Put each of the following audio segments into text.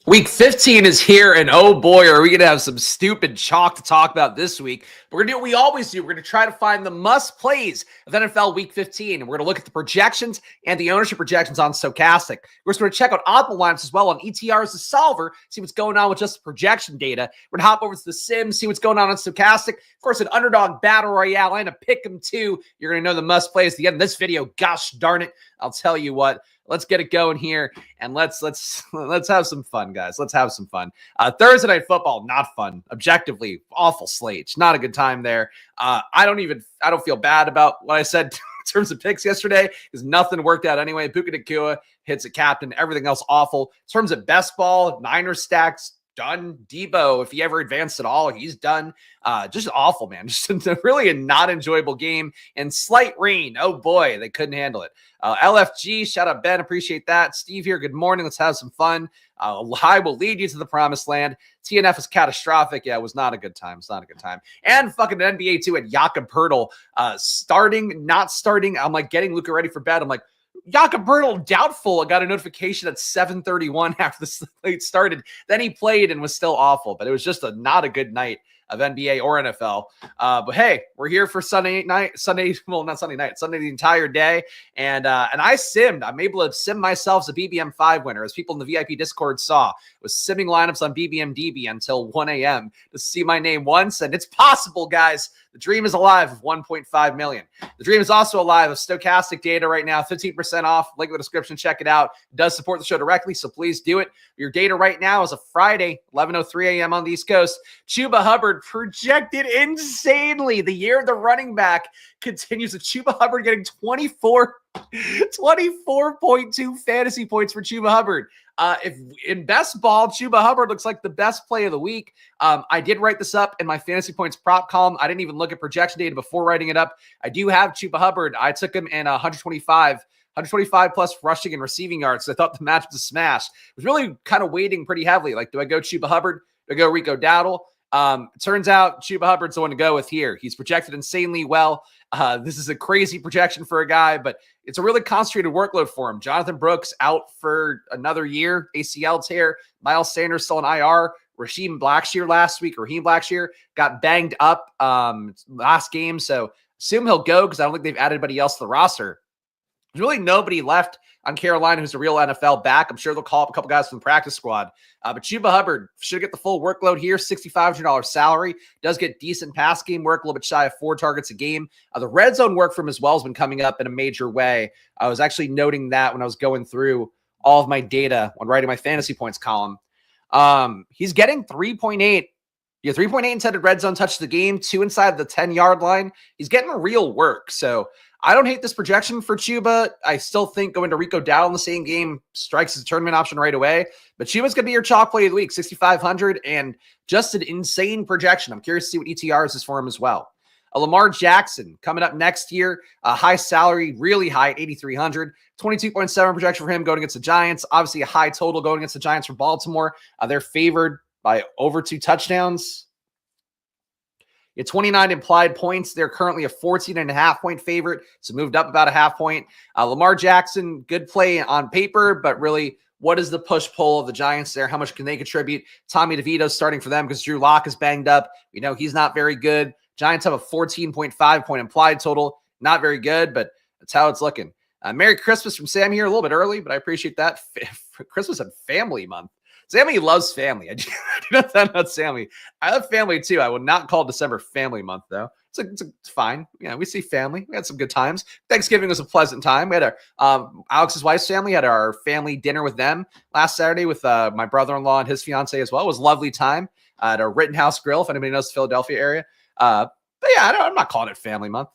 Week 15 is here, and oh boy, are we going to have some stupid chalk to talk about this week. We're going to do what we always do. We're going to try to find the must plays of NFL Week 15, and we're going to look at the projections and the ownership projections on Stochastic. We're just going to check out optimal lines as well on ETR as a solver, see what's going on with just the projection data. We're going to hop over to the Sims, see what's going on Stochastic. Of course, an Underdog Battle Royale and a Pick'em too. You're going to know the must plays at the end of this video. Gosh darn it, I'll tell you what. Let's get it going here, and let's have some fun, guys. Let's have some fun. Thursday night football, not fun. Objectively, awful slate. Not a good time there. I don't feel bad about what I said in terms of picks yesterday because nothing worked out anyway. Puka Nacua hits a captain. Everything else awful. In terms of best ball, Niners stacks, done. Debo, if he ever advanced at all, he's done. Just awful, man. Just really a not enjoyable game. And slight rain. Oh boy, they couldn't handle it. LFG, shout out Ben, appreciate that. Steve here, good morning. Let's have some fun. I will lead you to the promised land. TNF is catastrophic. Yeah, it was not a good time. It's not a good time. And fucking NBA too at Jakob Poeltl. Starting, not starting. I'm like getting Luka ready for bed. I'm like, Jakob Poeltl doubtful. I got a notification at 7:31 after the slate started. Then he played and was still awful, but it was just not a good night of NBA or NFL. But hey, we're here for Sunday the entire day. And I simmed. I'm able to sim myself as a BBM 5 winner. As people in the VIP Discord saw, was simming lineups on BBM DB until 1 a.m. to see my name once. And it's possible, guys. The dream is alive of 1.5 million. The dream is also alive of Stochastic data right now, 15% off. Link in the description. Check it out. It does support the show directly, so please do it. Your data right now is a Friday, 11:03 a.m. on the East Coast. Chuba Hubbard projected insanely. The year of the running back continues with Chuba Hubbard getting 24.2 fantasy points for Chuba Hubbard. If in best ball, Chuba Hubbard looks like the best play of the week. I did write this up in my fantasy points prop column. I didn't even look at projection data before writing it up. I do have Chuba Hubbard. I took him in 125 plus rushing and receiving yards. So I thought the match was a smash. I was really kind of waiting pretty heavily. Like, do I go Chuba Hubbard? Do I go Rico Dowdle? It turns out Chuba Hubbard's the one to go with here. He's projected insanely well. This is a crazy projection for a guy, but it's a really concentrated workload for him. Jonathan Brooks out for another year, ACL tear. Miles Sanders still in IR. Raheem Blackshear got banged up last game, so assume he'll go because I don't think they've added anybody else to the roster. There's really nobody left on Carolina who's a real NFL back. I'm sure they'll call up a couple guys from the practice squad. But Chuba Hubbard should get the full workload here, $6,500 salary. Does get decent pass game work, a little bit shy of 4 targets a game. The red zone work from him as well has been coming up in a major way. I was actually noting that when I was going through all of my data when writing my fantasy points column. He's getting 3.8. 3.8 intended red zone touches a game, 2 inside the 10-yard line. He's getting real work. So I don't hate this projection for Chuba. I still think going to Rico Dowdle in the same game strikes as a tournament option right away. But Chuba's going to be your chalk play of the week, 6,500, and just an insane projection. I'm curious to see what ETRs is for him as well. Lamar Jackson coming up next year, high salary, really high at 8,300, 22.7 projection for him going against the Giants. Obviously a high total going against the Giants for Baltimore. They're favored by over 2 touchdowns. 29 implied points. They're currently a 14.5 point favorite. So moved up about a half point. Lamar Jackson, good play on paper, but really, what is the push-pull of the Giants there? How much can they contribute? Tommy DeVito's starting for them because Drew Lock is banged up. We know he's not very good. Giants have a 14.5 point implied total. Not very good, but that's how it's looking. Merry Christmas from Sam here. A little bit early, but I appreciate that. Christmas and family month. Sammy loves family. I do not know about Sammy. I love family too. I would not call December family month though. It's fine. Yeah, we see family. We had some good times. Thanksgiving was a pleasant time. We had our Alex's wife's family had our family dinner with them last Saturday with my brother-in-law and his fiance as well. It was a lovely time at a Rittenhouse Grill, if anybody knows the Philadelphia area. But yeah, I'm not calling it family month.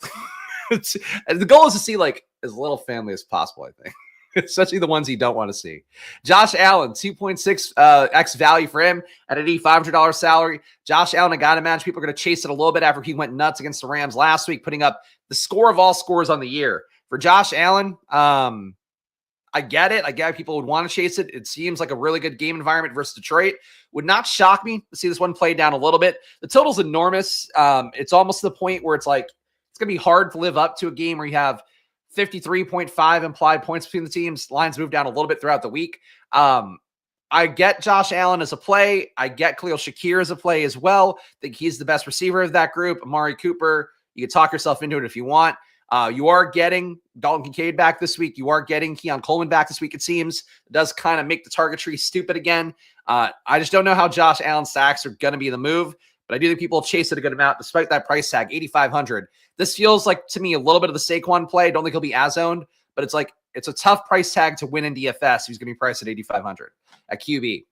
The goal is to see like as little family as possible, I think. Especially the ones you don't want to see. Josh Allen, 2.6 X value for him at an $8,500 salary. Josh Allen, I got to imagine people are going to chase it a little bit after he went nuts against the Rams last week, putting up the score of all scores on the year. For Josh Allen, I get it. I get people would want to chase it. It seems like a really good game environment versus Detroit. Would not shock me to see this one play down a little bit. The total's enormous. It's almost to the point where it's like it's going to be hard to live up to a game where you have 53.5 implied points between the teams. Lines moved down a little bit throughout the week. I get Josh Allen as a play. I get Khalil Shakir as a play as well. I think he's the best receiver of that group. Amari Cooper, you can talk yourself into it if you want. You are getting Dalton Kincaid back this week. You are getting Keon Coleman back this week, it seems. It does kind of make the target tree stupid again. I just don't know how Josh Allen stacks are going to be the move, but I do think people chase it a good amount despite that price tag, 8,500. This feels like, to me, a little bit of the Saquon play. I don't think he'll be as owned, but it's like it's a tough price tag to win in DFS. He's going to be priced at 8,500 at QB.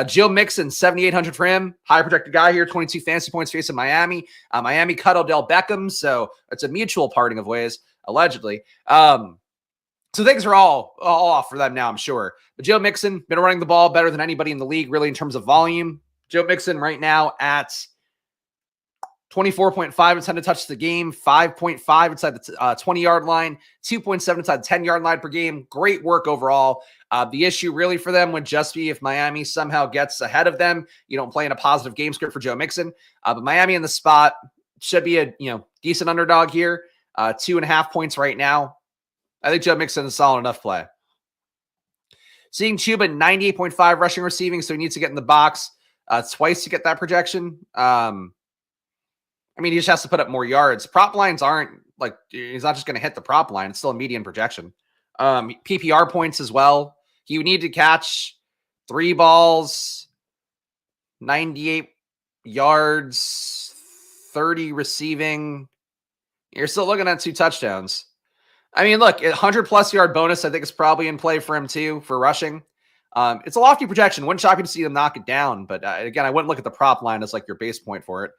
Joe Mixon, 7,800 for him. High projected guy here, 22 fantasy points facing Miami. Miami cut Odell Beckham, so it's a mutual parting of ways, allegedly. So things are all off for them now, I'm sure. But Joe Mixon, been running the ball better than anybody in the league, really, in terms of volume. Joe Mixon right now at 24.5 intended touches the game, 5.5 inside the 20-yard line, 2.7 inside the 10-yard line per game. Great work overall. The issue really for them would just be if Miami somehow gets ahead of them. You don't play in a positive game script for Joe Mixon. But Miami in the spot should be a decent underdog here. 2.5 points right now. I think Joe Mixon is a solid enough play. Seeing Chuba 98.5 rushing receiving, so he needs to get in the box twice to get that projection. He just has to put up more yards. Prop lines aren't like, he's not just going to hit the prop line. It's still a median projection. PPR points as well. He would need to catch 3 balls, 98 yards, 30 receiving. You're still looking at 2 touchdowns. Look, 100-plus yard bonus, I think, is probably in play for him, too, for rushing. It's a lofty projection. Wouldn't shock me to see them knock it down. But, again, I wouldn't look at the prop line as, like, your base point for it.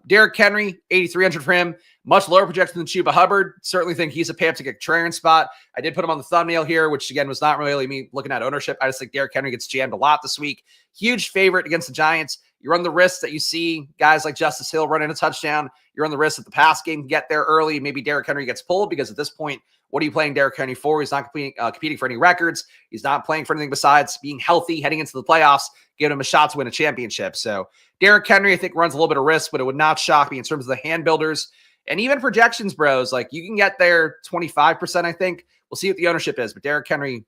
Derrick Henry, 8,300 for him. Much lower projection than Chuba Hubbard. Certainly think he's a pay up to get contrarian spot. I did put him on the thumbnail here, which, again, was not really me looking at ownership. I just think Derrick Henry gets jammed a lot this week. Huge favorite against the Giants. You run the risk that you see guys like Justice Hill running a touchdown. You run the risk that the pass game can get there early. Maybe Derrick Henry gets pulled because at this point, what are you playing Derrick Henry for? He's not competing for any records. He's not playing for anything besides being healthy, heading into the playoffs, giving him a shot to win a championship. So Derrick Henry, I think, runs a little bit of risk, but it would not shock me in terms of the hand builders and even projections, bros. Like, you can get there 25%, I think. We'll see what the ownership is, but Derrick Henry,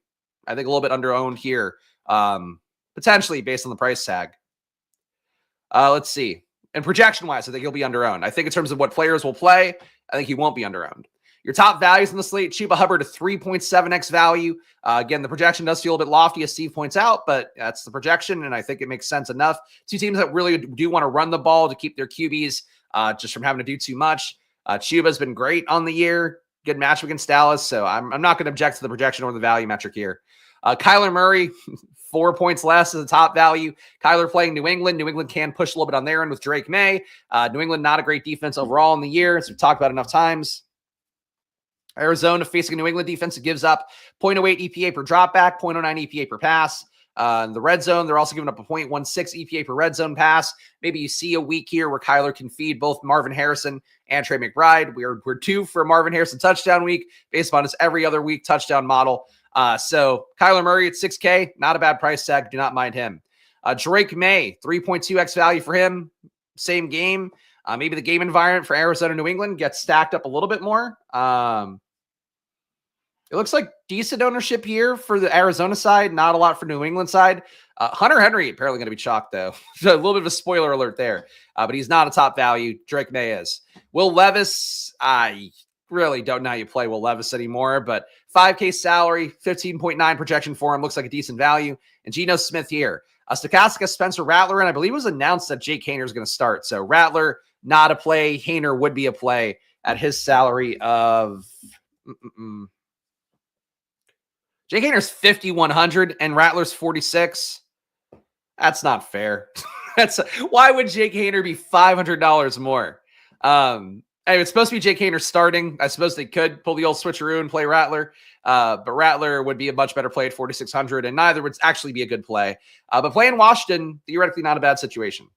I think, a little bit under-owned here, potentially based on the price tag. Let's see. And projection-wise, I think he'll be under-owned. I think in terms of what players will play, I think he won't be under-owned. Your top values in the slate, Chuba Hubbard, a 3.7x value. Again, the projection does feel a bit lofty, as Steve points out, but that's the projection, and I think it makes sense enough. 2 teams that really do want to run the ball to keep their QBs just from having to do too much. Chuba's been great on the year. Good matchup against Dallas, so I'm not going to object to the projection or the value metric here. Kyler Murray, 4 points less as the top value. Kyler playing New England. New England can push a little bit on their end with Drake May. New England, not a great defense overall in the year, as we've talked about enough times. Arizona facing a New England defense that gives up 0.08 EPA per dropback, 0.09 EPA per pass. In the red zone, they're also giving up a 0.16 EPA per red zone pass. Maybe you see a week here where Kyler can feed both Marvin Harrison and Trey McBride. We're due for a Marvin Harrison touchdown week based on his every other week touchdown model. So Kyler Murray at 6K, not a bad price tag. Do not mind him. Drake May, 3.2x value for him. Same game. Maybe the game environment for Arizona, New England gets stacked up a little bit more. It looks like decent ownership here for the Arizona side, not a lot for New England side. Hunter Henry apparently going to be chalked, though. So a little bit of a spoiler alert there, but he's not a top value. Drake May is. Will Levis, I really don't know how you play Will Levis anymore, but 5K salary, 15.9 projection for him. Looks like a decent value. And Geno Smith here. Stochastica, Spencer Rattler, and I believe it was announced that Jake Haener is going to start. So Rattler, not a play. Haener would be a play at his salary of... Jake Haener's 5,100 and Rattler's 46. That's not fair. Why would Jake Haener be $500 more? It's supposed to be Jake Haener starting. I suppose they could pull the old switcheroo and play Rattler, but Rattler would be a much better play at 4,600, and neither would actually be a good play. But playing Washington, theoretically not a bad situation.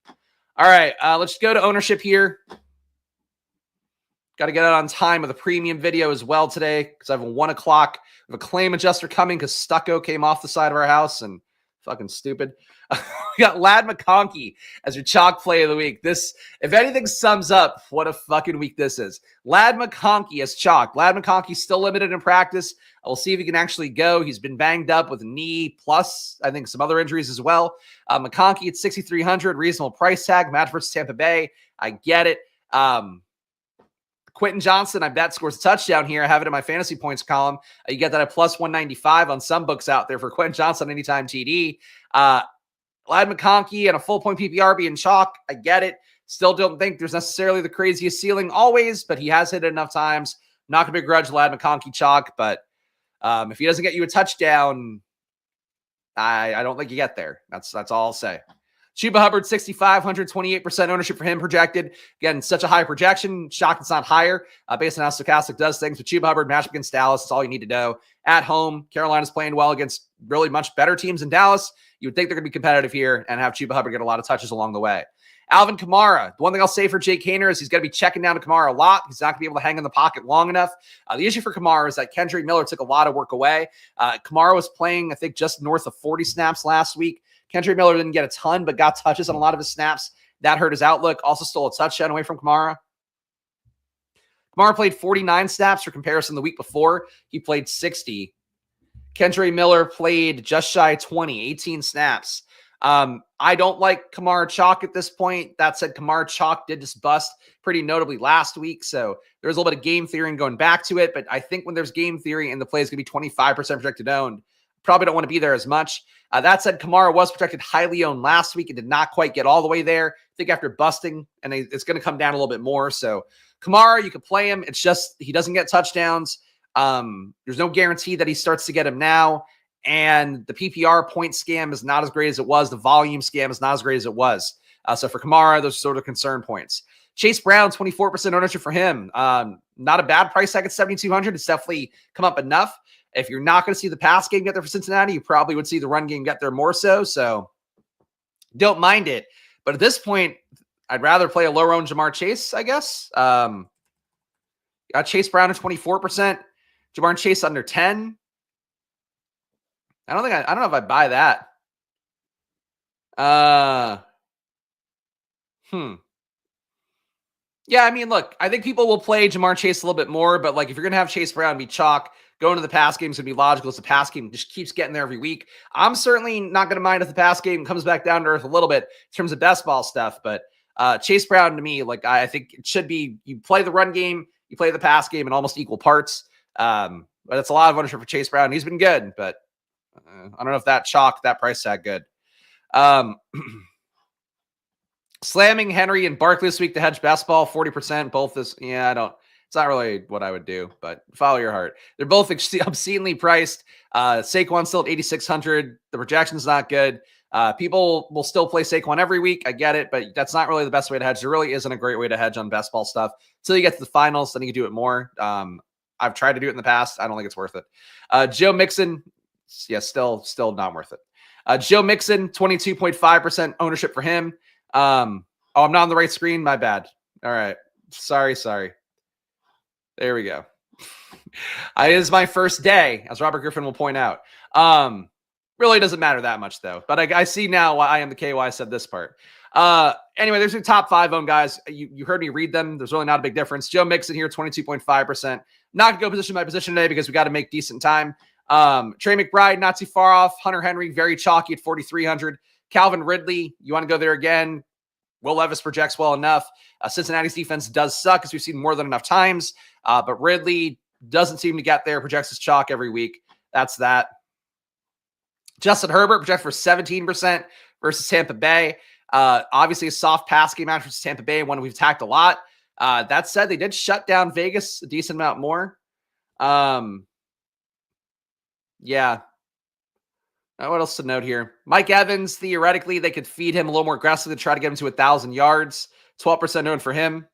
All right, let's go to ownership here. Got to get out on time with a premium video as well today because I have a 1 o'clock of a claim adjuster coming because stucco came off the side of our house and Fucking stupid. We got Ladd McConkey as your chalk play of the week. This, if anything sums up what a fucking week this is. Ladd McConkey as chalk. Ladd McConkey's still limited in practice. We'll see if he can actually go. He's been banged up with a knee, plus I think some other injuries as well. McConkey at 6,300, reasonable price tag. Match versus Tampa Bay. I get it. Quentin Johnson, I bet, scores a touchdown here. I have it in my fantasy points column. You get that at plus 195 on some books out there for Quentin Johnson anytime TD. Ladd McConkey and a full point PPR being chalk. I get it. Still don't think there's necessarily the craziest ceiling always, but he has hit it enough times. Not going to begrudge Ladd McConkey chalk, but if he doesn't get you a touchdown, I don't think you get there. That's all I'll say. Chuba Hubbard, 6,500, 28% ownership for him projected. Again, such a high projection. Shocked it's not higher based on how Stochastic does things. But Chuba Hubbard, matchup against Dallas, that's all you need to know. At home, Carolina's playing well against really much better teams than Dallas. You would think they're going to be competitive here and have Chuba Hubbard get a lot of touches along the way. Alvin Kamara, the one thing I'll say for Jake Haener is he's going to be checking down to Kamara a lot. He's not going to be able to hang in the pocket long enough. The issue for Kamara is that Kendrick Miller took a lot of work away. Kamara was playing, I think, just north of 40 snaps last week. Kendrick Miller didn't get a ton, but got touches on a lot of his snaps. That hurt his outlook. Also stole a touchdown away from Kamara. Kamara played 49 snaps for comparison the week before. He played 60. Kendrick Miller played just shy of 20, 18 snaps. I don't like Kamara chalk at this point. That said, Kamara chalk did just bust pretty notably last week. So there's a little bit of game theory and going back to it. But I think when there's game theory and the play is going to be 25% projected owned, probably don't want to be there as much. That said, Kamara was projected highly owned last week and did not quite get all the way there. I think after busting, and it's going to come down a little bit more. So Kamara, you could play him. It's just he doesn't get touchdowns. There's no guarantee that he starts to get him now. And the PPR point scam is not as great as it was. The volume scam is not as great as it was. So for Kamara, those are sort of concern points. Chase Brown, 24% ownership for him. Not a bad price tag at 7,200. It's definitely come up enough. If you're not going to see the pass game get there for Cincinnati, you probably would see the run game get there more so. So don't mind it. But at this point, I'd rather play a lower owned Jamar Chase, I guess. Got Chase Brown at 24%. Jamar Chase under 10. I don't know if I buy that. Yeah, I mean, look, I think people will play Jamar Chase a little bit more, but like if you're going to have Chase Brown be chalk, going to the pass game is going to be logical as the pass game just keeps getting there every week. I'm certainly not going to mind if the pass game comes back down to earth a little bit in terms of best ball stuff, but Chase Brown to me, like I think it should be, you play the run game, you play the pass game in almost equal parts. But it's a lot of ownership for Chase Brown. He's been good, but I don't know if that chalk, that price tag good. Slamming Henry and Barkley this week to hedge best ball, 40%. Both is, it's not really what I would do, but follow your heart. They're both obscenely priced. Saquon's still at 8,600. The projection's not good. People will still play Saquon every week. I get it, but that's not really the best way to hedge. There really isn't a great way to hedge on best ball stuff. Until you get to the finals, then you can do it more. I've tried to do it in the past. I don't think it's worth it. Joe Mixon, still not worth it. Joe Mixon, 22.5% ownership for him. I'm not on the right screen. My bad. All right. Sorry. There we go. It is my first day, as Robert Griffin will point out. Really doesn't matter that much, though. But I see now why I am the KY said this part. Anyway, there's your top 5 owned guys. You heard me read them. There's really not a big difference. Joe Mixon here, 22.5%. Not going to go position by position today because we got to make decent time. Trey McBride, not too far off. Hunter Henry, very chalky at 4,300. Calvin Ridley, you want to go there again? Will Levis projects well enough. Cincinnati's defense does suck, as we've seen more than enough times. But Ridley doesn't seem to get there. Projects his chalk every week. That's that. Justin Herbert projects for 17% versus Tampa Bay. Obviously, a soft pass game match versus Tampa Bay, one we've attacked a lot. That said, they did shut down Vegas a decent amount more. Yeah. What else to note here? Mike Evans, theoretically, they could feed him a little more aggressively to try to get him to 1,000 yards. 12% owned for him.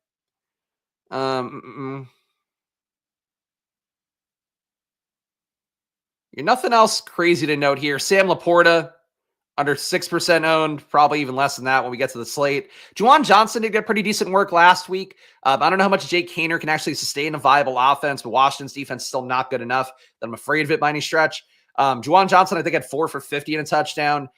Nothing else crazy to note here. Sam Laporta, under 6% owned, probably even less than that when we get to the slate. Juwan Johnson did get pretty decent work last week. I don't know how much Jake Haener can actually sustain a viable offense, but Washington's defense is still not good enough that I'm afraid of it by any stretch. Juwan Johnson, I think, had 4 for 50 and a touchdown.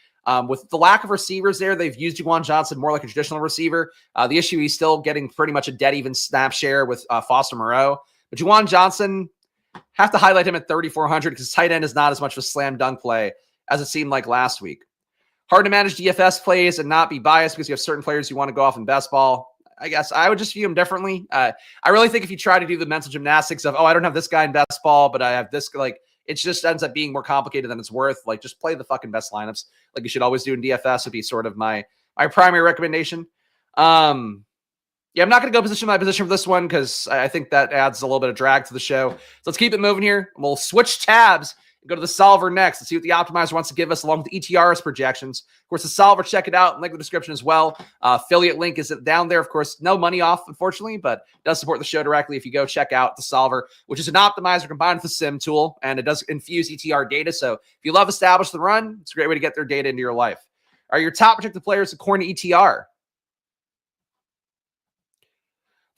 With the lack of receivers there, they've used Juwan Johnson more like a traditional receiver. The issue, he's still getting pretty much a dead even snap share with Foster Moreau. But Juwan Johnson, have to highlight him at 3,400 because tight end is not as much of a slam dunk play as it seemed like last week. Hard to manage DFS plays and not be biased because you have certain players you want to go off in best ball. I guess I would just view them differently. I really think if you try to do the mental gymnastics of, I don't have this guy in best ball, but I have this, like, it just ends up being more complicated than it's worth. Like, just play the fucking best lineups like you should always do in DFS would be sort of my primary recommendation. Yeah, I'm not going to go position by position for this one because I think that adds a little bit of drag to the show. So let's keep it moving here. We'll switch tabs and go to the solver next and see what the optimizer wants to give us along with the ETR's projections. Of course, the solver, check it out. Link in the description as well. Affiliate link is down there. Of course, no money off, unfortunately, but it does support the show directly if you go check out the solver, which is an optimizer combined with the sim tool, and it does infuse ETR data. So if you love Establish the Run, it's a great way to get their data into your life. Are your top projected players according to ETR?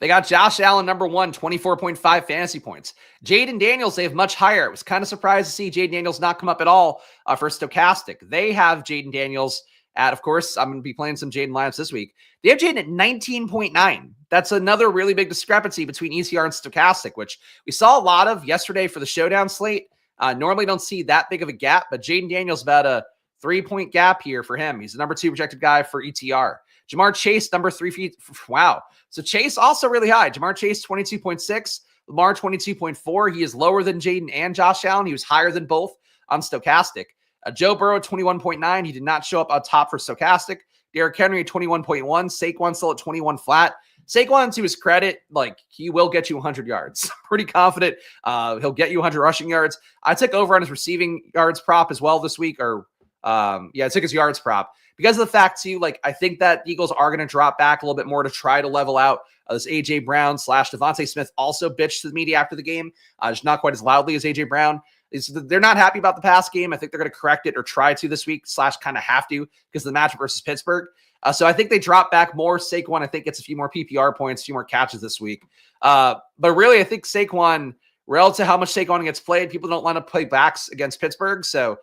They got Josh Allen, number 1, 24.5 fantasy points. Jaden Daniels, they have much higher. I was kind of surprised to see Jaden Daniels not come up at all for Stochastic. They have Jaden Daniels at, of course, I'm going to be playing some Jaden lineups this week. They have Jaden at 19.9. That's another really big discrepancy between ECR and Stochastic, which we saw a lot of yesterday for the showdown slate. Normally don't see that big of a gap, but Jaden Daniels about a 3-point gap here for him. He's the number 2 projected guy for ETR. Jamar Chase, number 3 feet. Wow. So Chase also really high. Jamar Chase, 22.6. Lamar, 22.4. He is lower than Jaden and Josh Allen. He was higher than both on Stochastic. Joe Burrow, 21.9. He did not show up on top for Stochastic. Derrick Henry, 21.1. Saquon still at 21 flat. Saquon, to his credit, like, he will get you 100 yards. Pretty confident he'll get you 100 rushing yards. I took over on his receiving yards prop as well this week, or I took his yards prop. Because of the fact, too, like, I think that Eagles are going to drop back a little bit more to try to level out. This A.J. Brown / Devontae Smith also bitched to the media after the game, just not quite as loudly as A.J. Brown. They're not happy about the pass game. I think they're going to correct it or try to this week / kind of have to because of the matchup versus Pittsburgh. So I think they drop back more. Saquon, I think, gets a few more PPR points, a few more catches this week. But really, I think Saquon, relative to how much Saquon gets played, people don't line up play backs against Pittsburgh. So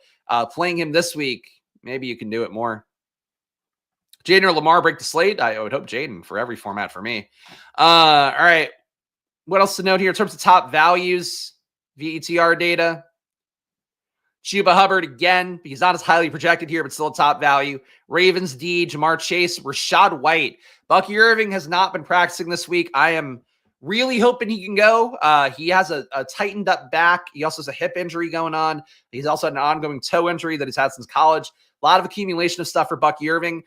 playing him this week, maybe you can do it more. Jaden or Lamar break the slate? I would hope Jaden for every format for me. All right. What else to note here in terms of top values via ETR data? Chuba Hubbard again. He's not as highly projected here, but still a top value. Ravens D, Jamar Chase, Rashad White. Bucky Irving has not been practicing this week. I am really hoping he can go. He has a tightened up back. He also has a hip injury going on. He's also had an ongoing toe injury that he's had since college. A lot of accumulation of stuff for Bucky Irving.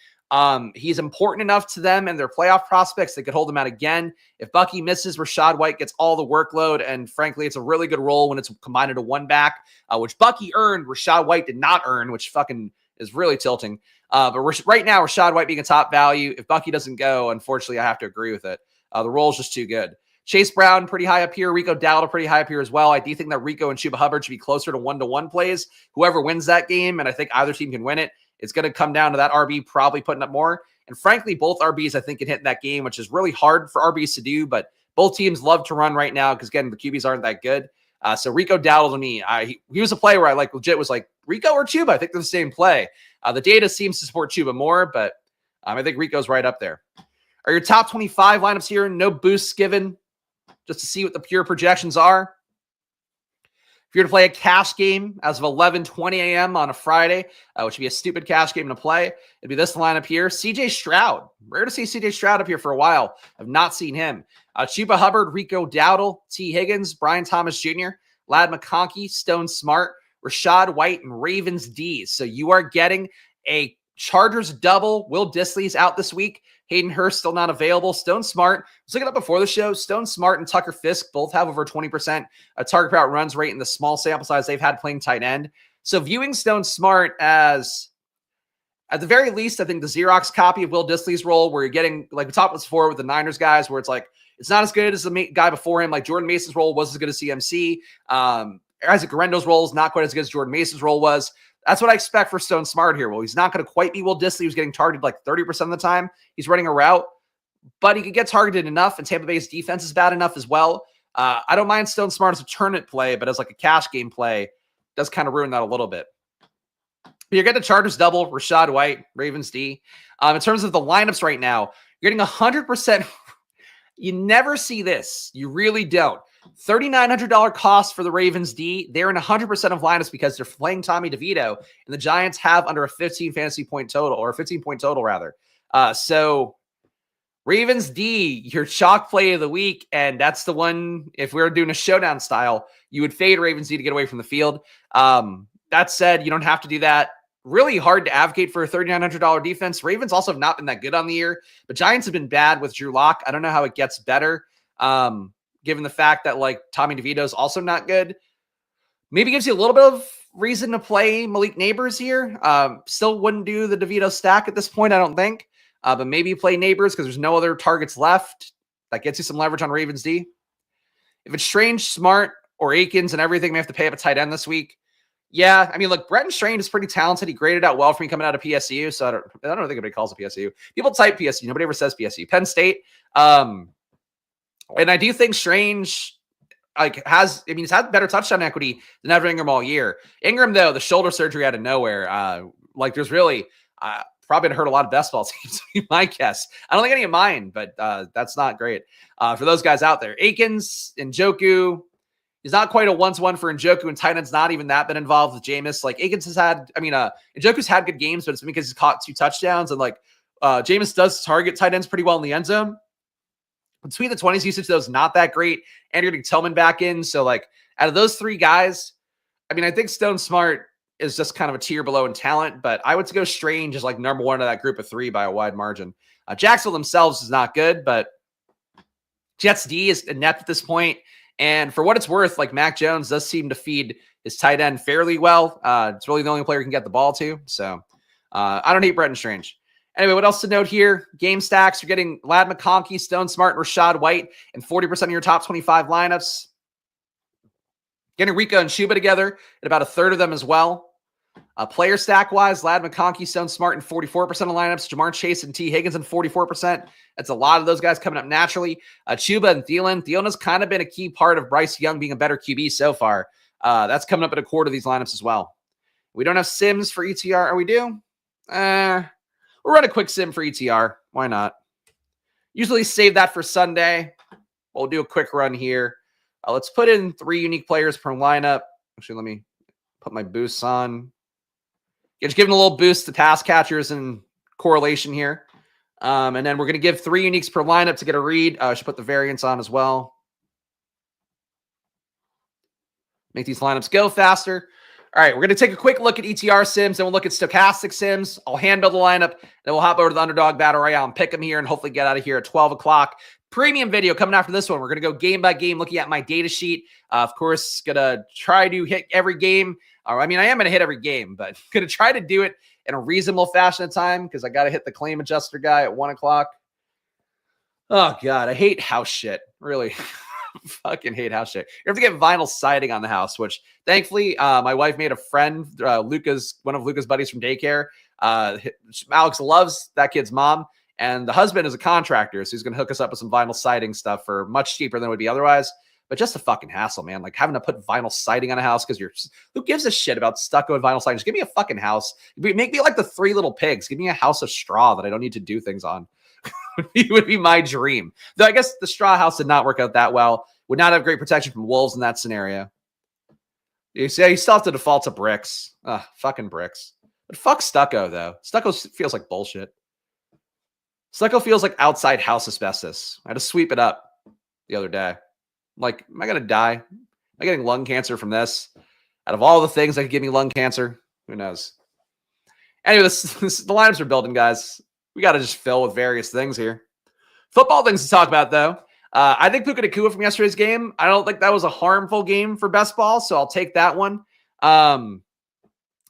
He's important enough to them and their playoff prospects. They could hold him out again. If Bucky misses, Rashad White gets all the workload. And frankly, it's a really good role when it's combined into one back, which Bucky earned. Rashad White did not earn, which fucking is really tilting. But right now, Rashad White being a top value. If Bucky doesn't go, unfortunately, I have to agree with it. The role is just too good. Chase Brown, pretty high up here. Rico Dowdle, pretty high up here as well. I do think that Rico and Chuba Hubbard should be closer to 1-to-1 plays. Whoever wins that game, and I think either team can win it, it's going to come down to that RB probably putting up more. And frankly, both RBs, I think, can hit in that game, which is really hard for RBs to do. But both teams love to run right now because, again, the QBs aren't that good. So Rico Dowdle to me, he was a play where I legit was like, Rico or Chuba? I think they're the same play. The data seems to support Chuba more, but I think Rico's right up there. Are your top 25 lineups here? No boosts given, just to see what the pure projections are. If you're to play a cash game as of 11:20 a.m. on a Friday, which would be a stupid cash game to play, it'd be this lineup here. C.J. Stroud. Rare to see C.J. Stroud up here for a while. I've not seen him. Chuba Hubbard, Rico Dowdle, T. Higgins, Brian Thomas Jr., Ladd McConkey, Stone Smart, Rashad White, and Ravens D. So you are getting a Chargers double. Will Dissly's out this week. Hayden Hurst still not available. Stone Smart, I was looking up before the show. Stone Smart and Tucker Fisk both have over 20% target per out runs rate in the small sample size they've had playing tight end. So viewing Stone Smart as, at the very least, I think the Xerox copy of Will Dissly's role, where you're getting, like we talked before with the Niners guys, where it's like, it's not as good as the guy before him. Like Jordan Mason's role was as good as CMC. Isaac Guerendo's role is not quite as good as Jordan Mason's role was. That's what I expect for Stone Smart here. Well, he's not going to quite be Will Dissly, who's getting targeted like 30% of the time. He's running a route, but he could get targeted enough, and Tampa Bay's defense is bad enough as well. I don't mind Stone Smart as a tournament play, but as like a cash game play, does kind of ruin that a little bit. But you're getting a Chargers double, Rachaad White, Ravens D. In terms of the lineups right now, you're getting 100%. You never see this. You really don't. $3,900 cost for the Ravens D. They're in 100% of lineups because they're playing Tommy DeVito, and the Giants have under a 15 fantasy point total, or a 15-point total, rather. So Ravens D, your chalk play of the week, and that's the one, if we were doing a showdown style, you would fade Ravens D to get away from the field. That said, you don't have to do that. Really hard to advocate for a $3,900 defense. Ravens also have not been that good on the year, but Giants have been bad with Drew Lock. I don't know how it gets better, given the fact that like Tommy DeVito is also not good. Maybe gives you a little bit of reason to play Malik Neighbors here. Still wouldn't do the DeVito stack at this point, I don't think. But maybe play Neighbors because there's no other targets left. That gets you some leverage on Ravens D. If it's Strange, Smart, or Akins and everything, we have to pay up a tight end this week. Yeah, I mean, look, Bretton Strange is pretty talented. He graded out well for me coming out of PSU, so I don't think anybody calls it PSU. People type PSU. Nobody ever says PSU. Penn State. And I do think Strange he's had better touchdown equity than Evan Ingram all year. Ingram, though, the shoulder surgery out of nowhere. There's really probably going to hurt a lot of best ball teams, my guess. I don't think any of mine, but that's not great for those guys out there. Akins, Njoku. He's not quite a one-to-one for Njoku, and tight end's not even that been involved with Jameis. Like, Akins has had, Njoku's had good games, but it's because he's caught 2 touchdowns, and Jameis does target tight ends pretty well in the end zone. Between the 20s usage, though, is not that great, and you're getting Tillman back in. So, out of those 3 guys, I think Stone Smart is just kind of a tier below in talent, but I would go Strange as number 1 of that group of 3 by a wide margin. Jacksonville themselves is not good, but Jets D is inept at this point. And for what it's worth, Mac Jones does seem to feed his tight end fairly well. It's really the only player he can get the ball to. So I don't hate Bretton Strange. Anyway, what else to note here? Game stacks. You're getting Ladd McConkey, Stone Smart, and Rachaad White in 40% of your top 25 lineups. Getting Rico and Shuba together at about a third of them as well. Player stack-wise, Ladd McConkey, Stone Smart in 44% of lineups. Jamar Chase and T. Higgins in 44%. That's a lot of those guys coming up naturally. Chuba and Thielen. Thielen has kind of been a key part of Bryce Young being a better QB so far. That's coming up at a quarter of these lineups as well. We don't have sims for ETR. Or we do? We'll run a quick sim for ETR. Why not? Usually save that for Sunday. We'll do a quick run here. Let's put in 3 unique players per lineup. Actually, let me put my boosts on. Just giving a little boost to pass catchers and correlation here. And then we're going to give 3 uniques per lineup to get a read. I should put the variance on as well. Make these lineups go faster. All right, we're going to take a quick look at ETR sims, then we'll look at stochastic sims. I'll handbuild the lineup, then we'll hop over to the Underdog Battle Royale and pick them here and hopefully get out of here at 12 o'clock. Premium video coming after this one. We're going to go game by game, looking at my data sheet. Of course, going to try to hit every game. I am going to hit every game, but going to try to do it in a reasonable fashion of time because I got to hit the claim adjuster guy at 1 o'clock. Oh, God, I hate house shit. Really. Fucking hate house shit. You have to get vinyl siding on the house, which thankfully my wife made a friend, one of Luca's buddies from daycare. Alex loves that kid's mom, and the husband is a contractor, so he's going to hook us up with some vinyl siding stuff for much cheaper than it would be otherwise. But just a fucking hassle, man. Having to put vinyl siding on a house because who gives a shit about stucco and vinyl siding? Just give me a fucking house. Make me like the 3 Little Pigs. Give me a house of straw that I don't need to do things on. It would be my dream. Though I guess the straw house did not work out that well. Would not have great protection from wolves in that scenario. You see, you still have to default to bricks. Fucking bricks. But fuck stucco, though. Stucco feels like bullshit. Stucco feels like outside house asbestos. I had to sweep it up the other day. Am I going to die? Am I getting lung cancer from this? Out of all the things that could give me lung cancer, who knows? Anyway, the lineups are building, guys. We got to just fill with various things here. Football things to talk about, though. I think Puka Nacua from yesterday's game, I don't think that was a harmful game for best ball, so I'll take that one. I